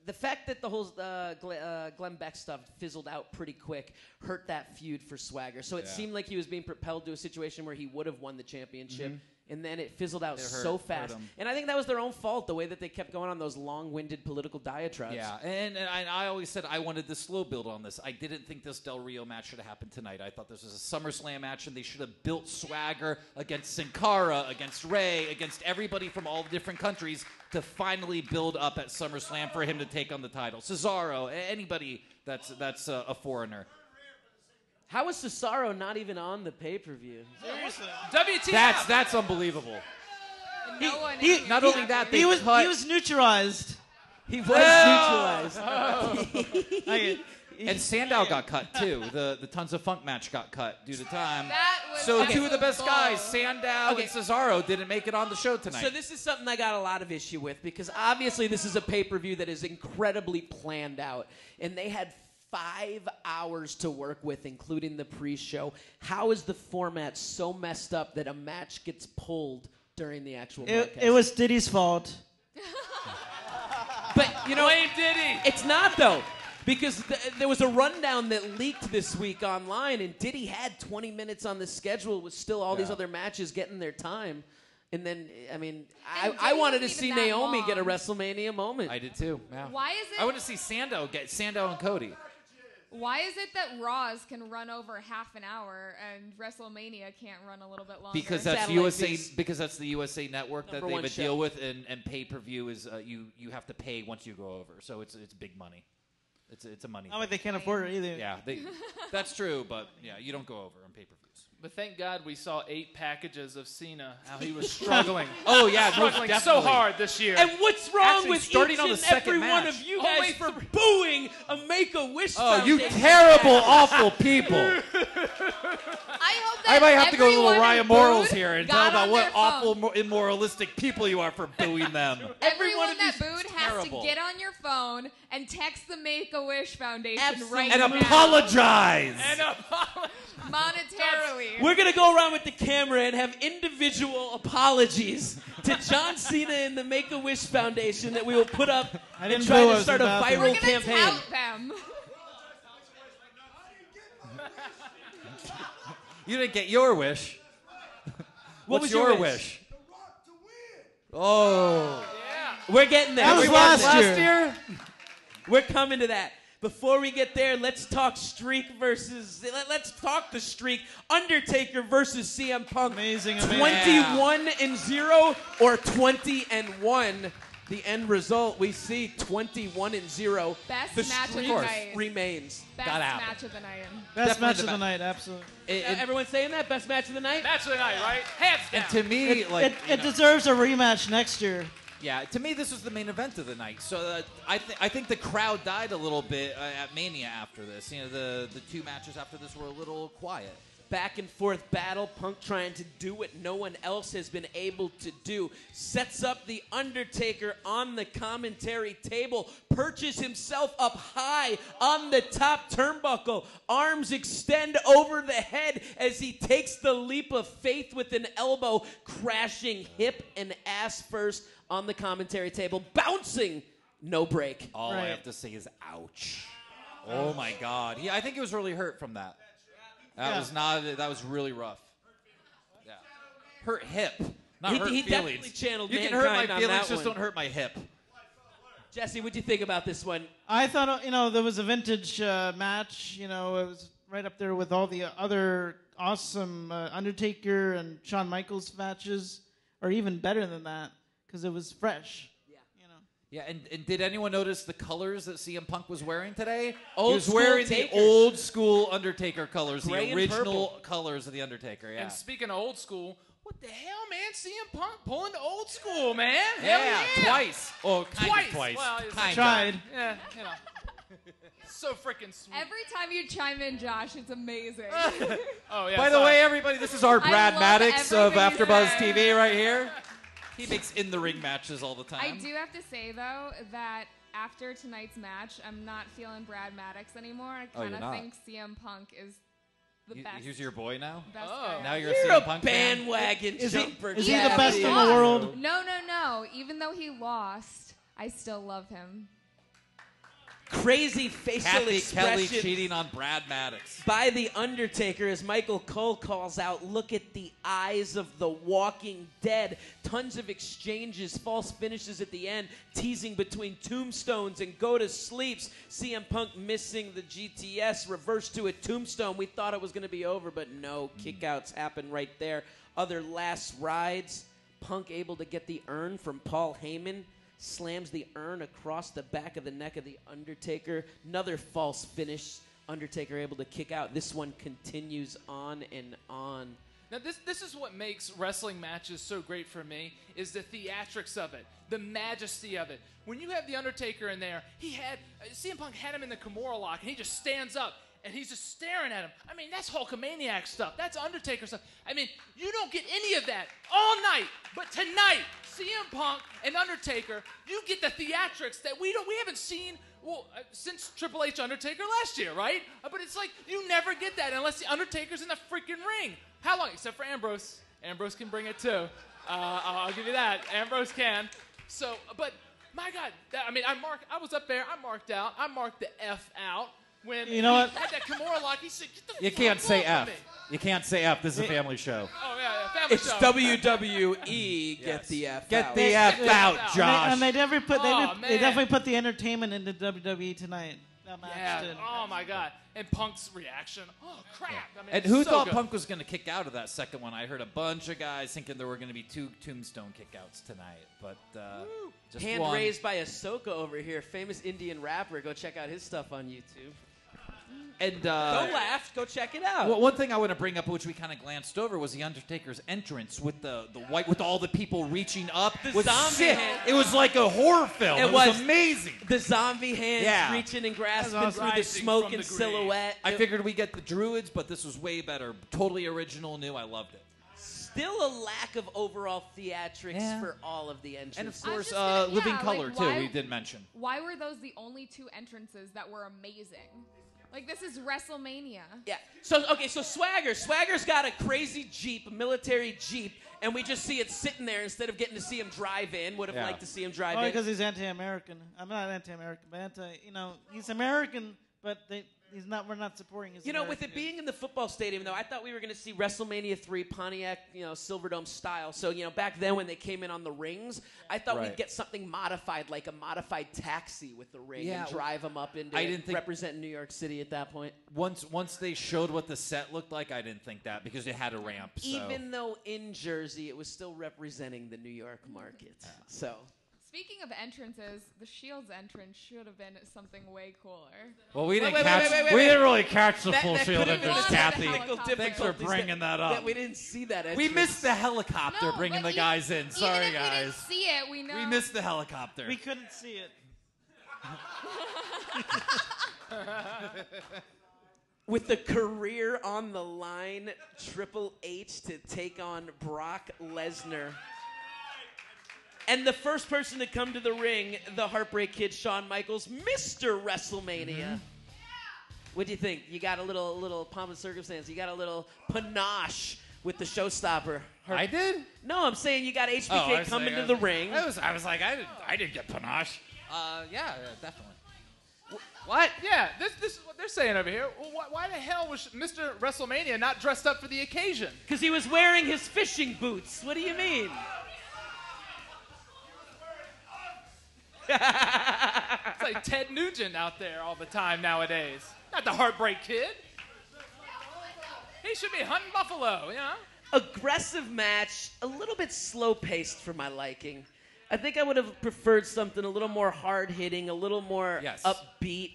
the fact that the whole Glenn Beck stuff fizzled out pretty quick hurt that feud for Swagger. So it seemed like he was being propelled to a situation where he would have won the championship. And then it fizzled out so fast. And I think that was their own fault, the way that they kept going on those long-winded political diatribes. Yeah, and I always said I wanted the slow build on this. I didn't think this Del Rio match should have happened tonight. I thought this was a SummerSlam match, and they should have built Swagger against Sin Cara, against Ray, against everybody from all the different countries to finally build up at SummerSlam for him to take on the title. Cesaro, anybody that's a foreigner. How is Cesaro not even on the pay-per-view? Seriously. WTF? That's unbelievable. Not only that, he was neutralized. He was neutralized. And Sandow got cut too. The Tons of Funk match got cut due to time. That was So two of the best bull. guys, Sandow and Cesaro, didn't make it on the show tonight. So this is something I got a lot of issue with because obviously this is a pay-per-view that is incredibly planned out. And they had 5 hours to work with, including the pre-show. How is the format so messed up that a match gets pulled during the actual broadcast? It was Diddy's fault. But, Blame Diddy. It's not, though. Because there was a rundown that leaked this week online, and Diddy had 20 minutes on the schedule with still all these other matches getting their time. And then, I mean, I wanted to see Naomi get a WrestleMania moment. I did too. Yeah. Why is it? I want to see Sandow and Cody. Why is it that Raws can run over half an hour and WrestleMania can't run a little bit longer? Because that's USA. Because that's the USA Network that they have a show. deal with, and pay-per-view is you have to pay once you go over. So it's big money. It's a money. Oh, they can't afford it either. Yeah, that's true. But yeah, you don't go over on pay-per-views. But thank God we saw 8 packages of Cena. How he was struggling. Oh yeah, struggling most so definitely. hard this year. And what's wrong Actually, with starting each on the and second every match. one of you guys for booing a Make-A-Wish Oh, Foundation? you terrible, awful people! I hope that I might have to go a little everyone Ryan who Morals booed here and got tell about on what their awful, phone. immoralistic people you are for booing them. Everyone that booed has terrible. to get on your phone and text the Make-A-Wish Foundation Absolutely. right And now. apologize. Monetarily. We're going to go around with the camera and have individual apologies to John Cena and the Make-A-Wish Foundation that we will put up and didn't try boo to us start a about that. We're viral gonna campaign. tout them. You didn't get your wish. What What's was your wish? Oh. We're getting there. That was We're last getting there. year. We're coming to that. Before we get there, let's talk streak versus... Let's talk the streak. Undertaker versus CM Punk. Amazing. 21-0 or 20-1. The end result, we see 21-0. Best The match of streak the night. remains. Best Gotta happen. match of the night. Best Definitely match the of the best. night, absolutely. Everyone saying that? Best match of the night? Match of the night, right? Hands down. And to me, It deserves a rematch next year. yeah, to me, this was the main event of the night. So I think the crowd died a little bit at Mania after this. You know, the 2 matches after this were a little quiet. Back and forth battle, Punk trying to do what no one else has been able to do. Sets up the Undertaker on the commentary table, perches himself up high on the top turnbuckle. Arms extend over the head as he takes the leap of faith with an elbow, crashing hip and ass first on the commentary table, bouncing, no break. All I have to say is ouch. Oh my God. I think he was really hurt from that. That was really rough. Yeah. Hurt hip. Not hurt He feelings. definitely channeled You can hurt my Mankind on feelings, that just one. don't hurt my hip. Jesse, what'd you think about this one? I thought, there was a vintage match. It was right up there with all the other awesome Undertaker and Shawn Michaels matches, or even better than that, because it was fresh. Yeah, and did anyone notice the colors that CM Punk was wearing today? Old he was school wearing Taker. the old school Undertaker colors, Gray the and original purple. colors of the Undertaker. Yeah. And speaking of old school, what the hell, man? CM Punk pulling the old school, man. Hell yeah. Twice. Oh, kind of twice. Well, it's Kinda. Tried. Yeah, so freaking sweet. Every time you chime in, Josh, it's amazing. Oh yeah. By the way, everybody, this is our I Brad love Maddox of everything you AfterBuzz say. TV right here. He makes in-the-ring matches all the time. I do have to say, though, that after tonight's match, I'm not feeling Brad Maddox anymore. I Oh, you're kind of not? think CM Punk is the best. He's your boy now? Best Oh. guy. Now you're, You're a a CM Punk fan? bandwagon jumper. Is he the Even best though in he the lost. world? No. Even though he lost, I still love him. crazy facial Cathy Kelley expression cheating on Brad Maddox. by The Undertaker as Michael Cole calls out, look at the eyes of the walking dead. Tons of exchanges, false finishes at the end, teasing between tombstones and go to sleeps. CM Punk missing the GTS, reverse to a tombstone. We thought it was going to be over, but no, kickouts happen right there. Other last rides, Punk able to get the urn from Paul Heyman. Slams the urn across the back of the neck of The Undertaker. Another false finish. Undertaker able to kick out. This one continues on and on. Now, this is what makes wrestling matches so great for me, is the theatrics of it, the majesty of it. When you have The Undertaker in there, CM Punk had him in the Kimura lock, and he just stands up, and he's just staring at him. I mean, that's Hulkamaniac stuff. That's Undertaker stuff. I mean, you don't get any of that all night, but tonight, CM Punk and Undertaker, you get the theatrics that we haven't seen since Triple H Undertaker last year, right? But it's like you never get that unless the Undertaker's in the freaking ring. How long? Except for Ambrose. Ambrose can bring it too. I'll give you that. Ambrose can. So, but my God, I was up there. I marked out. I marked the F out. When you know what? Had that Kimura lock, he said, "Get the You can't fuck say off F. of me." You can't say F. This is a family show. Oh yeah, family It's show. WWE. Get the F Get out. the F out, Josh. And they definitely man. put the entertainment into WWE tonight. That match Yeah. did. Oh my God. And Punk's reaction. Oh crap. I mean, And it's who so thought good. Punk was going to kick out of that second one? I heard a bunch of guys thinking there were going to be 2 tombstone kickouts tonight, but just Hand one. raised by Ahsoka over here, famous Indian rapper. Go check out his stuff on YouTube. And Go laugh. Go check it out. Well, one thing I want to bring up, which we kind of glanced over, was the Undertaker's entrance with the white, with all the people reaching up. The was zombie sick. hand. It was like a horror film. It was amazing. The zombie hands Yeah. reaching and grasping That's through the rising smoke from and the grave. silhouette. I figured we get the Druids, but this was way better. Totally original, new. I loved it. Still a lack of overall theatrics Yeah. for all of the entrances. And of course, just gonna- Living yeah, Color like, too. why- We did mention. Why were those the only 2 entrances that were amazing? Like, this is WrestleMania. Yeah. So Swagger's got a crazy Jeep, a military Jeep, and we just see it sitting there instead of getting to see him drive in. Would have liked to see him drive in. Because he's anti-American. I'm not anti-American, but he's American, but he's not. We're not supporting his. You know, with American. it being in the football stadium, though, I thought we were going to see WrestleMania 3 Pontiac, Silverdome style. So, back then when they came in on the rings, I thought we'd get something modified, like a modified taxi with the ring and drive them up into represent New York City at that point. Once they showed what the set looked like, I didn't think that because it had a ramp. So. Even though in Jersey, it was still representing the New York market. So. Speaking of entrances, the Shield's entrance should have been something way cooler. Well, we didn't really catch the full Shield that entrance, Kathy. Thanks for bringing that up. we didn't see that entrance. We missed the helicopter bringing the guys in. Sorry, even if guys. we didn't see it, we know. We missed the helicopter. We couldn't see it. With the career on the line, Triple H to take on Brock Lesnar. And the first person to come to the ring, the Heartbreak Kid, Shawn Michaels, Mr. WrestleMania. What do you think? You got a little pomp and circumstance. You got a little panache with the showstopper. I did? No, I'm saying you got HBK coming to the ring. I was like, I didn't get panache. Yeah, definitely. What? Yeah, this is what they're saying over here. Well, why the hell was Mr. WrestleMania not dressed up for the occasion? Because he was wearing his fishing boots. What do you mean? It's like Ted Nugent out there all the time nowadays. Not the Heartbreak Kid. He should be hunting buffalo, Aggressive match, a little bit slow-paced for my liking. I think I would have preferred something a little more hard-hitting, a little more upbeat,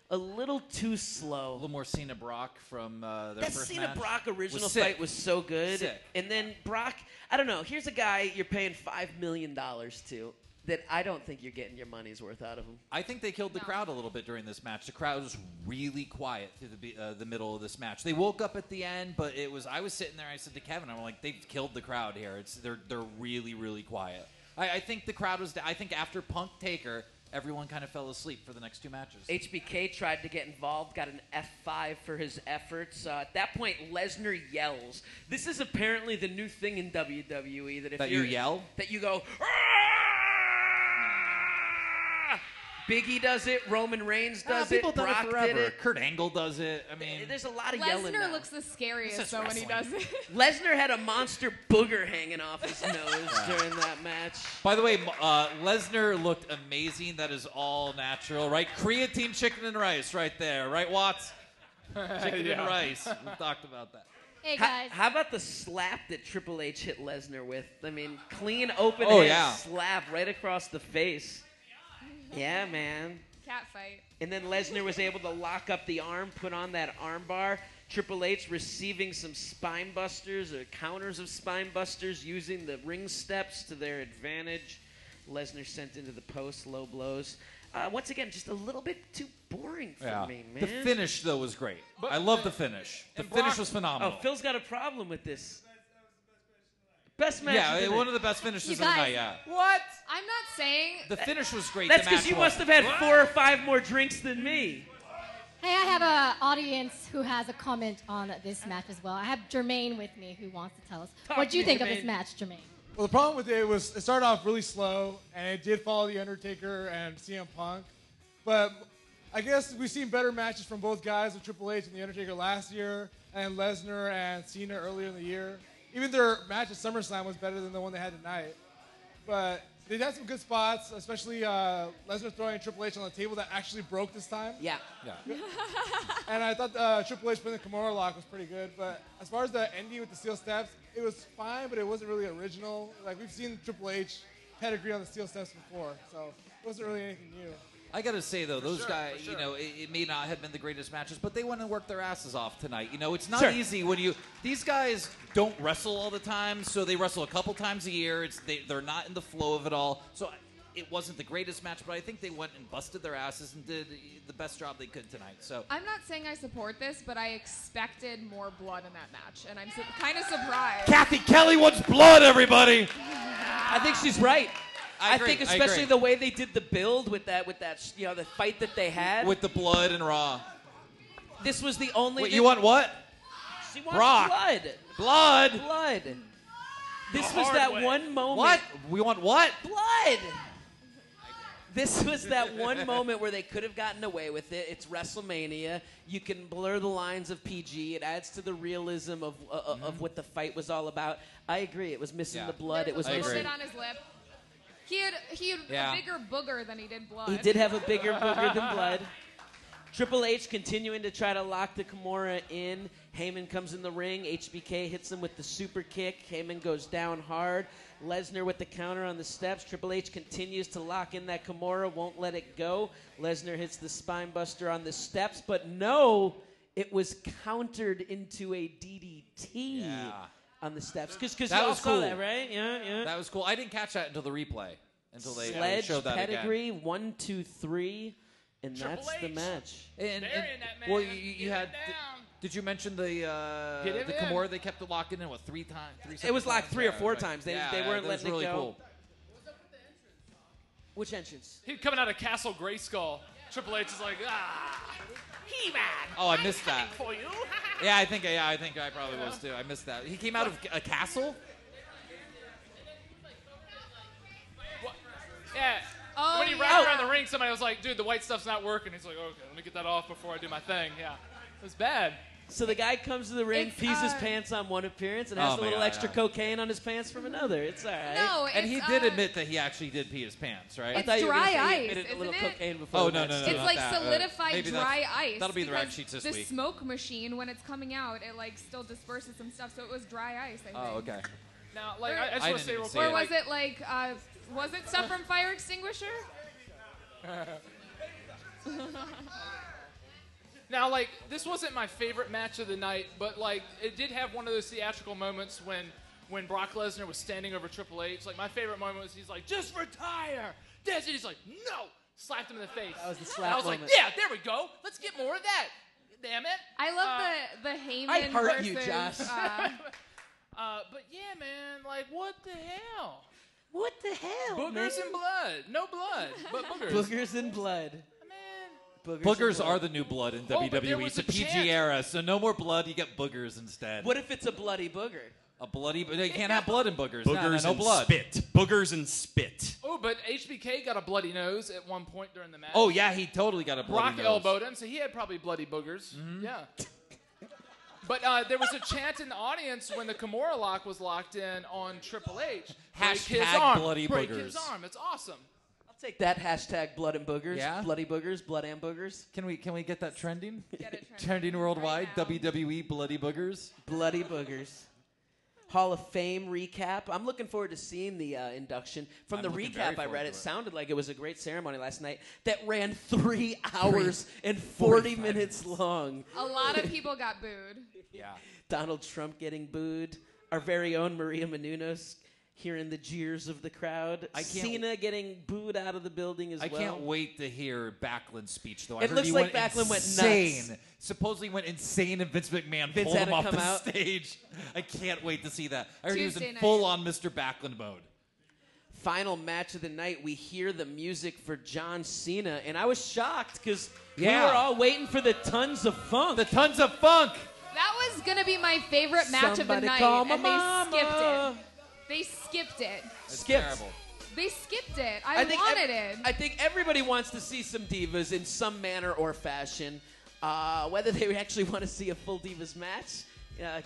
a little too slow. A little more Cena Brock from their that first Cena match. Brock original Was sick. fight was so good. Sick. And then Brock, I don't know, here's a guy you're paying $5 million to that I don't think you're getting your money's worth out of him. I think they killed the crowd a little bit during this match. The crowd was really quiet through the middle of this match. They woke up at the end, but it was. I was sitting there. I said to Kevin, "I'm like, they've killed the crowd here. They're really, really quiet." I think the crowd was. I think after Punk Taker, everyone kind of fell asleep for the next 2 matches. HBK tried to get involved, got an F5 for his efforts. At that point, Lesnar yells. This is apparently the new thing in WWE that if you yell, that you go. Biggie does it. Roman Reigns does it. People done Brock it forever. did it. Kurt Angle does it. I mean, there's a lot of yelling Lesnar now. looks the scariest though when he does it. Lesnar had a monster booger hanging off his nose during that match. By the way, Lesnar looked amazing. That is all natural, right? Creatine chicken and rice right there, right, Watts? Chicken and rice. We talked about that. Hey, guys. How about the slap that Triple H hit Lesnar with? I mean, clean, open slap right across the face. Yeah, man. Cat fight. And then Lesnar was able to lock up the arm, put on that arm bar. Triple H receiving some spine busters or counters of spine busters, using the ring steps to their advantage. Lesnar sent into the post, low blows. Once again, just a little bit too boring for me, man. The finish, though, was great. I love the finish. The finish was phenomenal. Oh, Phil's got a problem with this. Best match. Yeah, one of the best finishes of the night, yeah. What? I'm not saying. The finish was great. That's because you must have had 4 or 5 more drinks than me. Hey, I have an audience who has a comment on this match as well. I have Jermaine with me who wants to tell us. What do you think of this match, Jermaine? Well, the problem with it was it started off really slow, and it did follow The Undertaker and CM Punk. But I guess we've seen better matches from both guys with Triple H and The Undertaker last year, and Lesnar and Cena earlier in the year. Even their match at SummerSlam was better than the one they had tonight. But they had some good spots, especially Lesnar throwing Triple H on the table that actually broke this time. Yeah. And I thought Triple H putting the Kimura lock was pretty good. But as far as the ending with the steel steps, it was fine, but it wasn't really original. Like, we've seen Triple H pedigree on the steel steps before, so it wasn't really anything new. I got to say, though, those guys, you know, it may not have been the greatest matches, but they went and worked their asses off tonight. You know, it's not easy when these guys don't wrestle all the time, so they wrestle a couple times a year. They're not in the flow of it all. So it wasn't the greatest match, but I think they went and busted their asses and did the best job they could tonight. So I'm not saying I support this, but I expected more blood in that match, and I'm kind of surprised. Cathy Kelley wants blood, everybody. I think she's right. I agree, think especially the way they did the build with that, you know, the fight that they had with the blood and Raw. This was the only. Wait, you want what? She wants Brock. blood. Blood. This was that one moment. What? We want what? Blood. This was that one moment where they could have gotten away with it. It's WrestleMania. You can blur the lines of PG. It adds to the realism of what the fight was all about. I agree. It was missing the blood. It was a missing. little bit on his lip. He had a bigger booger than he did blood. He did have a bigger booger than blood. Triple H continuing to try to lock the Kimura in. Heyman comes in the ring. HBK hits him with the super kick. Heyman goes down hard. Lesnar with the counter on the steps. Triple H continues to lock in that Kimura, won't let it go. Lesnar hits the spine buster on the steps, but no, it was countered into a DDT on the steps. Because That you was saw cool. that, right? Yeah. That was cool. I didn't catch that until the replay. Until they Sledge showed that pedigree, again. 1, 2, 3, and that's the match. And well, you had. Did you mention the Kimura? They kept it locked in what, 3 times? It was like 3 or 4 times. They weren't letting really it go. Cool. Which entrance? He's coming out of Castle Grayskull. Triple H is like, He-Man. Oh, I missed that. For you. Yeah, I think I probably was too. I missed that. He came out of a castle. Yeah. Oh, when he wrapped around the ring, somebody was like, dude, the white stuff's not working. He's like, okay, let me get that off before I do my thing. Yeah. It was bad. So the guy comes to the ring, pees his pants on one appearance, and has a little extra cocaine on his pants from another. It's all right. No, and he did admit that he actually did pee his pants, right? It's dry ice, admitted a little isn't it? cocaine before. Oh, the no. match. It's like that. solidified Maybe dry ice. That'll be the rap because sheets this the week. smoke machine, when it's coming out, it like still disperses some stuff, so it was dry ice, I think. Oh, okay. Now, like, I just want to say real quick. Or was it like, was it stuff from Fire Extinguisher? Now, like, this wasn't my favorite match of the night, but, like, it did have one of those theatrical moments when Brock Lesnar was standing over Triple H. Like, my favorite moment was he's like, just retire. That's it. He's like, no. Slapped him in the face. That was the And slap I was moment. like, yeah, there we go. Let's get more of that. Damn it. I love the Heyman I hurt versus... you, Josh. But, yeah, man, like, what the hell? What the hell, Boogers man? and blood. No blood, but boogers. Boogers and blood. Boogers are the new blood in Oh, but there WWE. was It's a a PG chant. era, so no more blood. You get boogers instead. What if it's a bloody booger? A bloody, but you can't have blood and boogers. Boogers no and blood. spit. Boogers and spit. Oh, but HBK got a bloody nose at one point during the match. Oh yeah, he totally got a bloody Brock nose. elbowed him, so he had probably bloody boogers. Yeah. But there was a chant in the audience when the Kimura lock was locked in on Triple H. Break his arm. Bloody Break boogers. his arm. It's awesome. I'll take that hashtag blood and boogers. Yeah? Bloody boogers, blood and boogers. Can we get that trending? Get it Trending worldwide. WWE bloody boogers. Bloody boogers. Hall of Fame recap. I'm looking forward to seeing the induction. From I'm the looking recap very I read, forward it to it. sounded like it was a great ceremony last night that ran 3 hours and 40 minutes long. A lot of people got booed. Yeah. Donald Trump getting booed. Our very own Maria Menounos hearing the jeers of the crowd. Cena getting booed out of the building as well. I can't wait to hear Backlund's speech, though. I It heard looks he like went Backlund went insane. nuts. Supposedly went insane, and Vince McMahon Vince pulled had him to off come the out. stage. I can't wait to see that. I heard he was Tuesday in night. full-on Mr. Backlund mode. Final match of the night, we hear the music for John Cena, and I was shocked because we Yeah. were all waiting for the tons of funk. The tons of funk. That was going to be my favorite match Somebody of the night, call my and they skipped mama. it. They skipped it. It's Skipped. terrible. They skipped it. I wanted it. I think everybody wants to see some divas in some manner or fashion. Whether they actually want to see a full divas match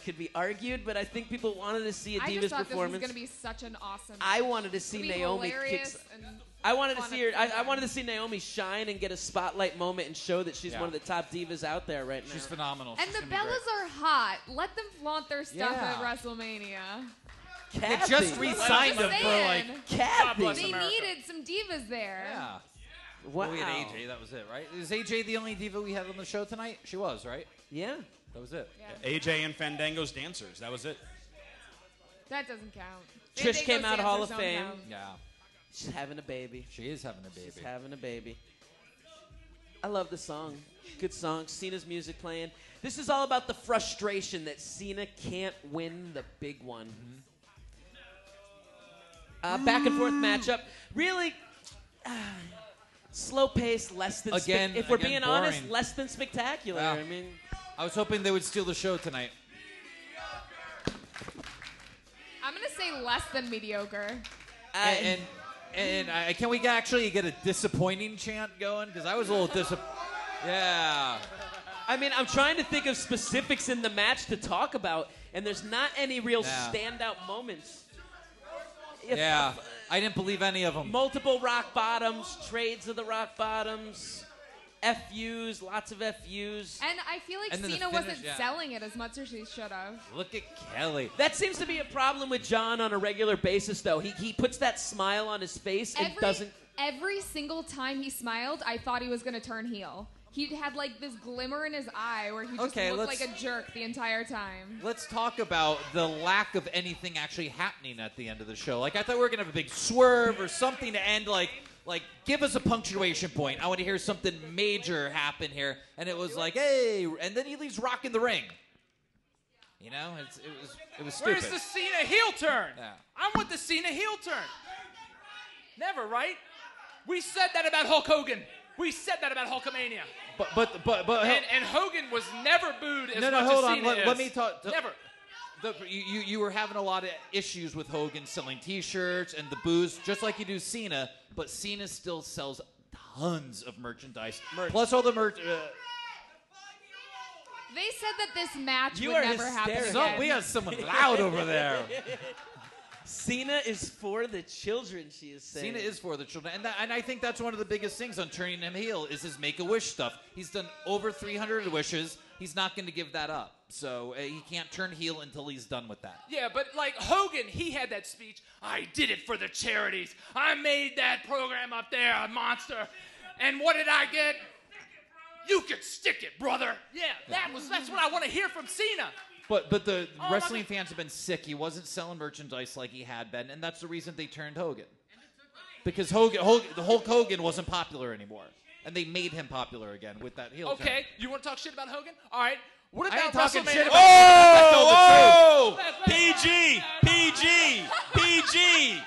could be argued, but I think people wanted to see a I divas just thought performance. this was going to be such an awesome I match. wanted to see It'd be Naomi kick. hilarious and I wanted to fun see at her. the I same wanted to see Naomi shine and get a spotlight moment and show that she's Yeah. one of the top divas out there right now. She's phenomenal. And She's the gonna be great. Bellas are hot. Let them flaunt their stuff Yeah. at WrestleMania. They Kathy. just re-signed Just them for saying. like. Kathy. bless They America. needed some divas there. Yeah. Wow. Well, we had AJ. That was it, right? Is AJ the only diva we had on the show tonight? She was, right? Yeah. That was it. Yeah. AJ and Fandango's dancers. That was it. That doesn't count. Trish Fandango's came out Hall of dancers don't Fame. count. Yeah. She's having a baby. She is having a baby. She's having a baby. I love the song. Good song. Cena's music playing. This is all about the frustration that Cena can't win the big one. Back and forth matchup. Really slow pace, less than Again- if we're again, being honest, boring. less than spectacular. Yeah. I mean, I was hoping they would steal the show tonight. I'm going to say less than mediocre. And can we actually get a disappointing chant going? Because I was a little disappointed. Yeah. I mean, I'm trying to think of specifics in the match to talk about, and there's not any real Yeah. standout moments. Yeah. I didn't believe any of them. Multiple rock bottoms, trades of the rock bottoms, FUs, lots of FUs. And I feel like And then the Cena finish, wasn't yeah. selling it as much as she should have. Look at Kelly. That seems to be a problem with John on a regular basis, though. He puts that smile on his face and doesn't. Every single time he smiled, I thought he was going to turn heel. He had like this glimmer in his eye where he just Okay, looked let's- like a jerk the entire time. Let's talk about the lack of anything actually happening at the end of the show. Like, I thought we were going to have a big swerve or something to end, like, give us a punctuation point. I want to hear something major happen here. And it was like, hey, and then he leaves Rock in the ring. You know, it was stupid. Where's the Cena heel turn? Yeah. I'm with the Cena heel turn. Never, right? We said that about Hulk Hogan. We said that about Hulkamania. But And Hogan was never booed as no, much hold as on. Cena Let is. me talk. Never. You were having a lot of issues with Hogan selling T-shirts and the booze, just like you do Cena. But Cena still sells tons of merchandise. Plus all the merch. They said that this match You would are never happen hysterical. again. We have someone loud over there. Cena is for the children, she is saying. Cena is for the children, and I think that's one of the biggest things on turning him heel is his Make-A-Wish stuff. He's done over 300 wishes. He's not going to give that up, so he can't turn heel until he's done with that. Yeah, but like Hogan, he had that speech. I did it for the charities. I made that program up there a monster. And what did I get? You could stick it, brother. Yeah, that's what I want to hear from Cena. But the wrestling fans have been sick. He wasn't selling merchandise like he had been, and that's the reason they turned Hogan. Because the Hulk Hogan wasn't popular anymore, and they made him popular again with that heel turn. Okay, you want to talk shit about Hogan? All right. What I ain't about talking WrestleMania? shit about Oh, PG, PG.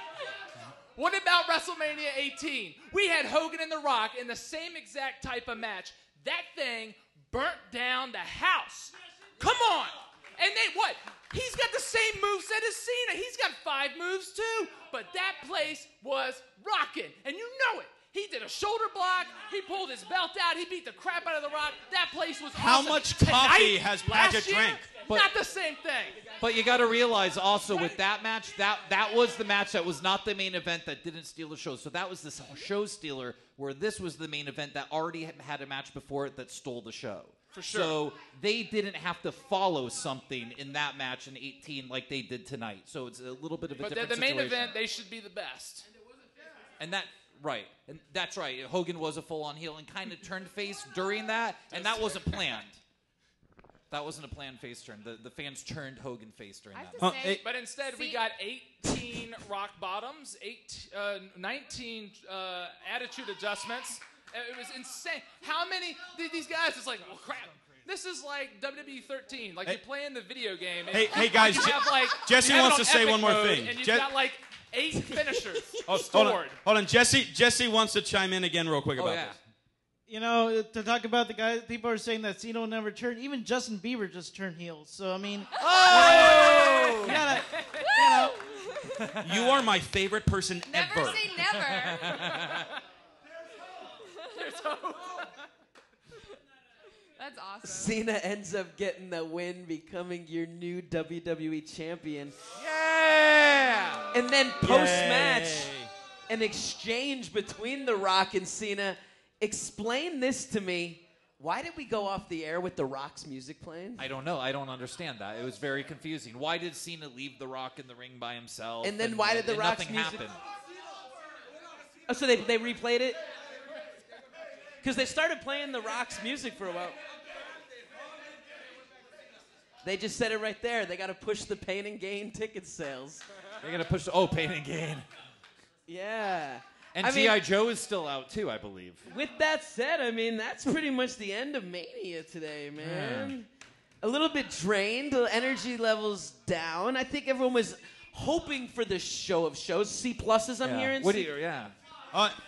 What about WrestleMania 18? We had Hogan and The Rock in the same exact type of match. That thing burnt down the house. Come on. And they what? He's got the same moveset as Cena. He's got 5 moves too. But that place was rocking, and you know it. He did a shoulder block. He pulled his belt out. He beat the crap out of The Rock. That place was How awesome. much coffee Tonight, has last Padgett year, drank? Not the same thing. But you got to realize also with that match, that was the match that was not the main event that didn't steal the show. So that was the show stealer, where this was the main event that already had a match before it that stole the show. For sure. So they didn't have to follow something in that match in 18 like they did tonight. So it's a little bit of a different But the main situation. event, they should be the best. And that, right. And that's right. Hogan was a full-on heel and kind of turned face during that, and that wasn't planned. That wasn't a planned face turn. The fans turned Hogan face during that. But instead, we got 18 rock bottoms, 19 attitude adjustments. It was insane. How many these guys? It's like, oh crap. This is like WWE 13. Like you're playing the video game. And Hey, guys, you have, like, Jesse you have wants it to on say epic one more mode, thing. And you've Je- got like 8 finishers Hold stored. on. Jesse wants to chime in again real quick about this. You know, to talk about the guys, people are saying that Cena will never turn. Even Justin Bieber just turned heel. So, I mean, Oh! you gotta, You are my favorite person Never ever. say never. There's hope. That's awesome. Cena ends up getting the win, becoming your new WWE champion. Yeah! And then post-match, an exchange between The Rock and Cena. Explain this to me. Why did we go off the air with The Rock's music playing? I don't know. I don't understand that. It was very confusing. Why did Cena leave The Rock in the ring by himself? And then why did The Rock's nothing music... happen? Oh, so they replayed it? Because they started playing The Rock's music for a while. They just said it right there. They got to push the Pain and Gain ticket sales. They're going to push Pain and Gain. Yeah. And I G.I. mean, Joe is still out, too, I believe. With that said, I mean, that's pretty much the end of Mania today, man. A little bit drained, the energy levels down. I think everyone was hoping for the show of shows. C pluses, I'm hearing. What do you,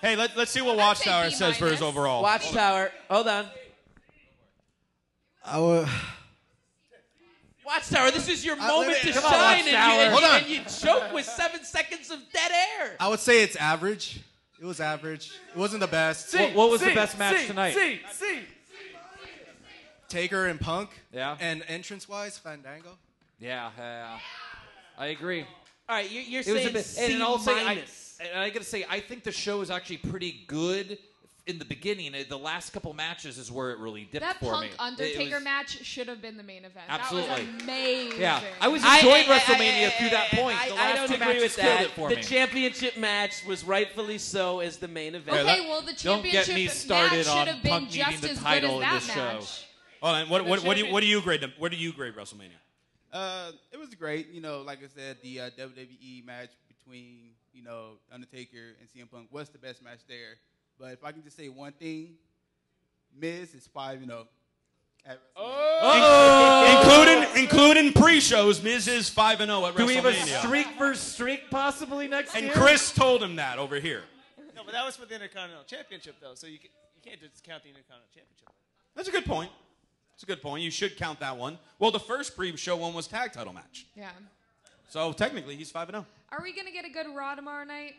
Hey, let's see what Watchtower says for his overall. Watchtower. Hold on. Watchtower, this is your moment to come on, shine, Watchtower. and you choke with 7 seconds of dead air. I would say it's average. It was average. It wasn't the best. What was the best match tonight? Taker and Punk. Yeah. And entrance-wise, Fandango. Yeah, I agree. All right, you're It was saying a bit, C and I'll say, minus. I got to say, I think the show is actually pretty good in the beginning. The last couple matches is where it really dipped That for me. Punk Undertaker It was- match should have been the main event. Absolutely. That was amazing. Yeah, I was enjoying WrestleMania through that point. The I last don't two agree matches with killed that. it for The me. championship match was rightfully so as the main event. Okay, well, the Don't get championship me match started should on have been Punk needing just the as good title as in that this show. match. Hold on. What do you grade them? Where do you grade WrestleMania? It was great. You know, like I said, the WWE match between, you know, Undertaker and CM Punk was the best match there. But if I can just say one thing, Miz is 5-0. Including pre-shows, Miz is 5-0 at WrestleMania. Do we have a streak versus streak possibly next year? And Chris told him that over here. No, but that was for the Intercontinental Championship, though, so you can't just count the Intercontinental Championship. That's a good point. That's a good point. You should count that one. Well, the first pre-show one was tag title match. Yeah. So technically, he's 5-0. Are we going to get a good Raw tomorrow night?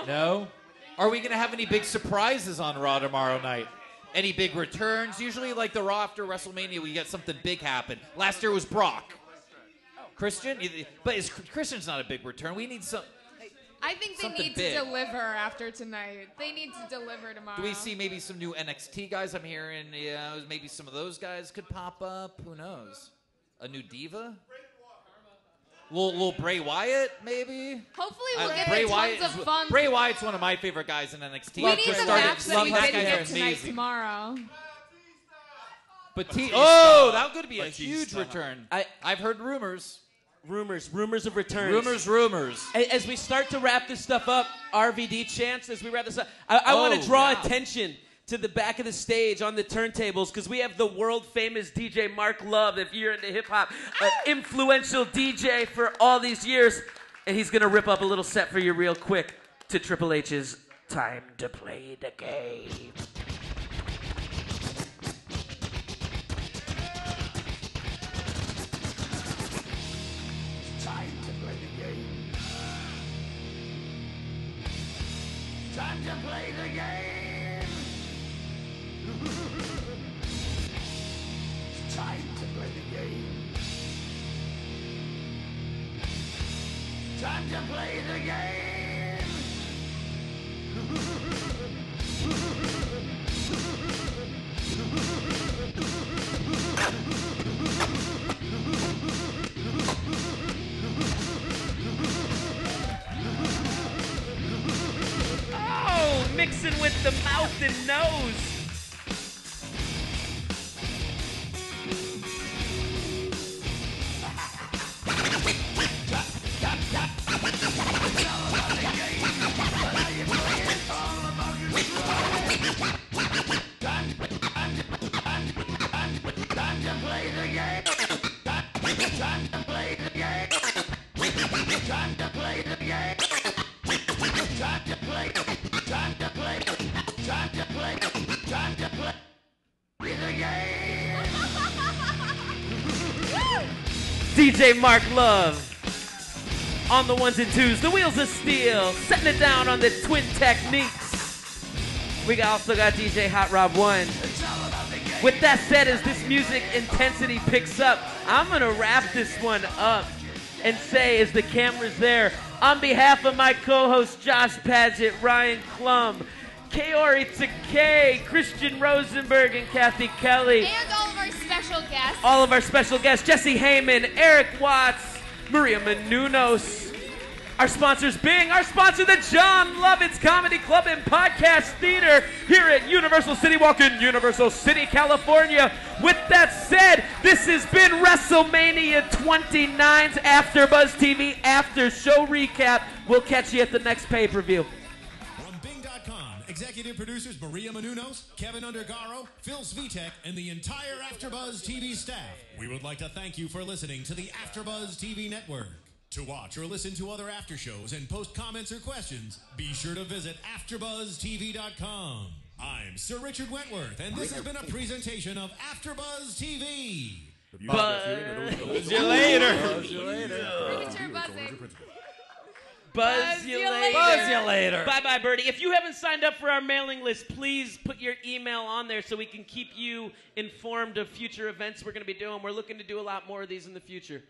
No. Are we going to have any big surprises on Raw tomorrow night? Any big returns? Usually, like the Raw after WrestleMania, we get something big happen. Last year was Brock. Christian? But Christian's not a big return. We need some... I think they Something need big. to deliver after tonight. They need to deliver tomorrow. Do we see maybe some new NXT guys? I'm hearing maybe some of those guys could pop up. Who knows? A new diva? Little Bray Wyatt, maybe? Hopefully we'll get Bray tons Wyatt of fun. Bray Wyatt's one of my favorite guys in NXT. We need the match that we didn't get tonight amazing. tomorrow. But that could be a huge return. I've heard rumors. Rumors of returns. Rumors. As we start to wrap this stuff up, RVD chants, as we wrap this up, I want to draw attention to the back of the stage on the turntables because we have the world-famous DJ Mark Love, if you're into hip-hop, an influential DJ for all these years, and he's going to rip up a little set for you real quick to Triple H's Time to Play the Game. to play the game. It's time to play the game. Time to play the game. Oh, mixing with the mouth and nose. DJ Mark Love on the ones and twos, the wheels of steel, setting it down on the twin techniques. We also got DJ Hot Rob 1. With that said, as this music intensity picks up, I'm going to wrap this one up and say, as the camera's there, on behalf of my co-host Josh Padgett, Ryan Clum, Kaori Takee, Christian Rosenberg, and Cathy Kelley. And all of our special guests. All of our special guests, Jesse Heyman, Eric Watts, Maria Menounos. Our sponsors being our sponsor, the Jon Lovitz Comedy Club and Podcast Theater here at Universal Citywalk in Universal City, California. With that said, this has been WrestleMania 29's AfterBuzz TV After Show Recap. We'll catch you at the next pay-per-view. Executive producers Maria Menounos, Kevin Undergaro, Phil Svitek, and the entire AfterBuzz TV staff. We would like to thank you for listening to the AfterBuzz TV network. To watch or listen to other after shows and post comments or questions, be sure to visit AfterBuzzTV.com. I'm Sir Richard Wentworth, and this has been a presentation of AfterBuzz TV. Buzz you later. Buzz you later. Buzz you later. Buzz you later. Bye-bye, Birdie. If you haven't signed up for our mailing list, please put your email on there so we can keep you informed of future events we're going to be doing. We're looking to do a lot more of these in the future.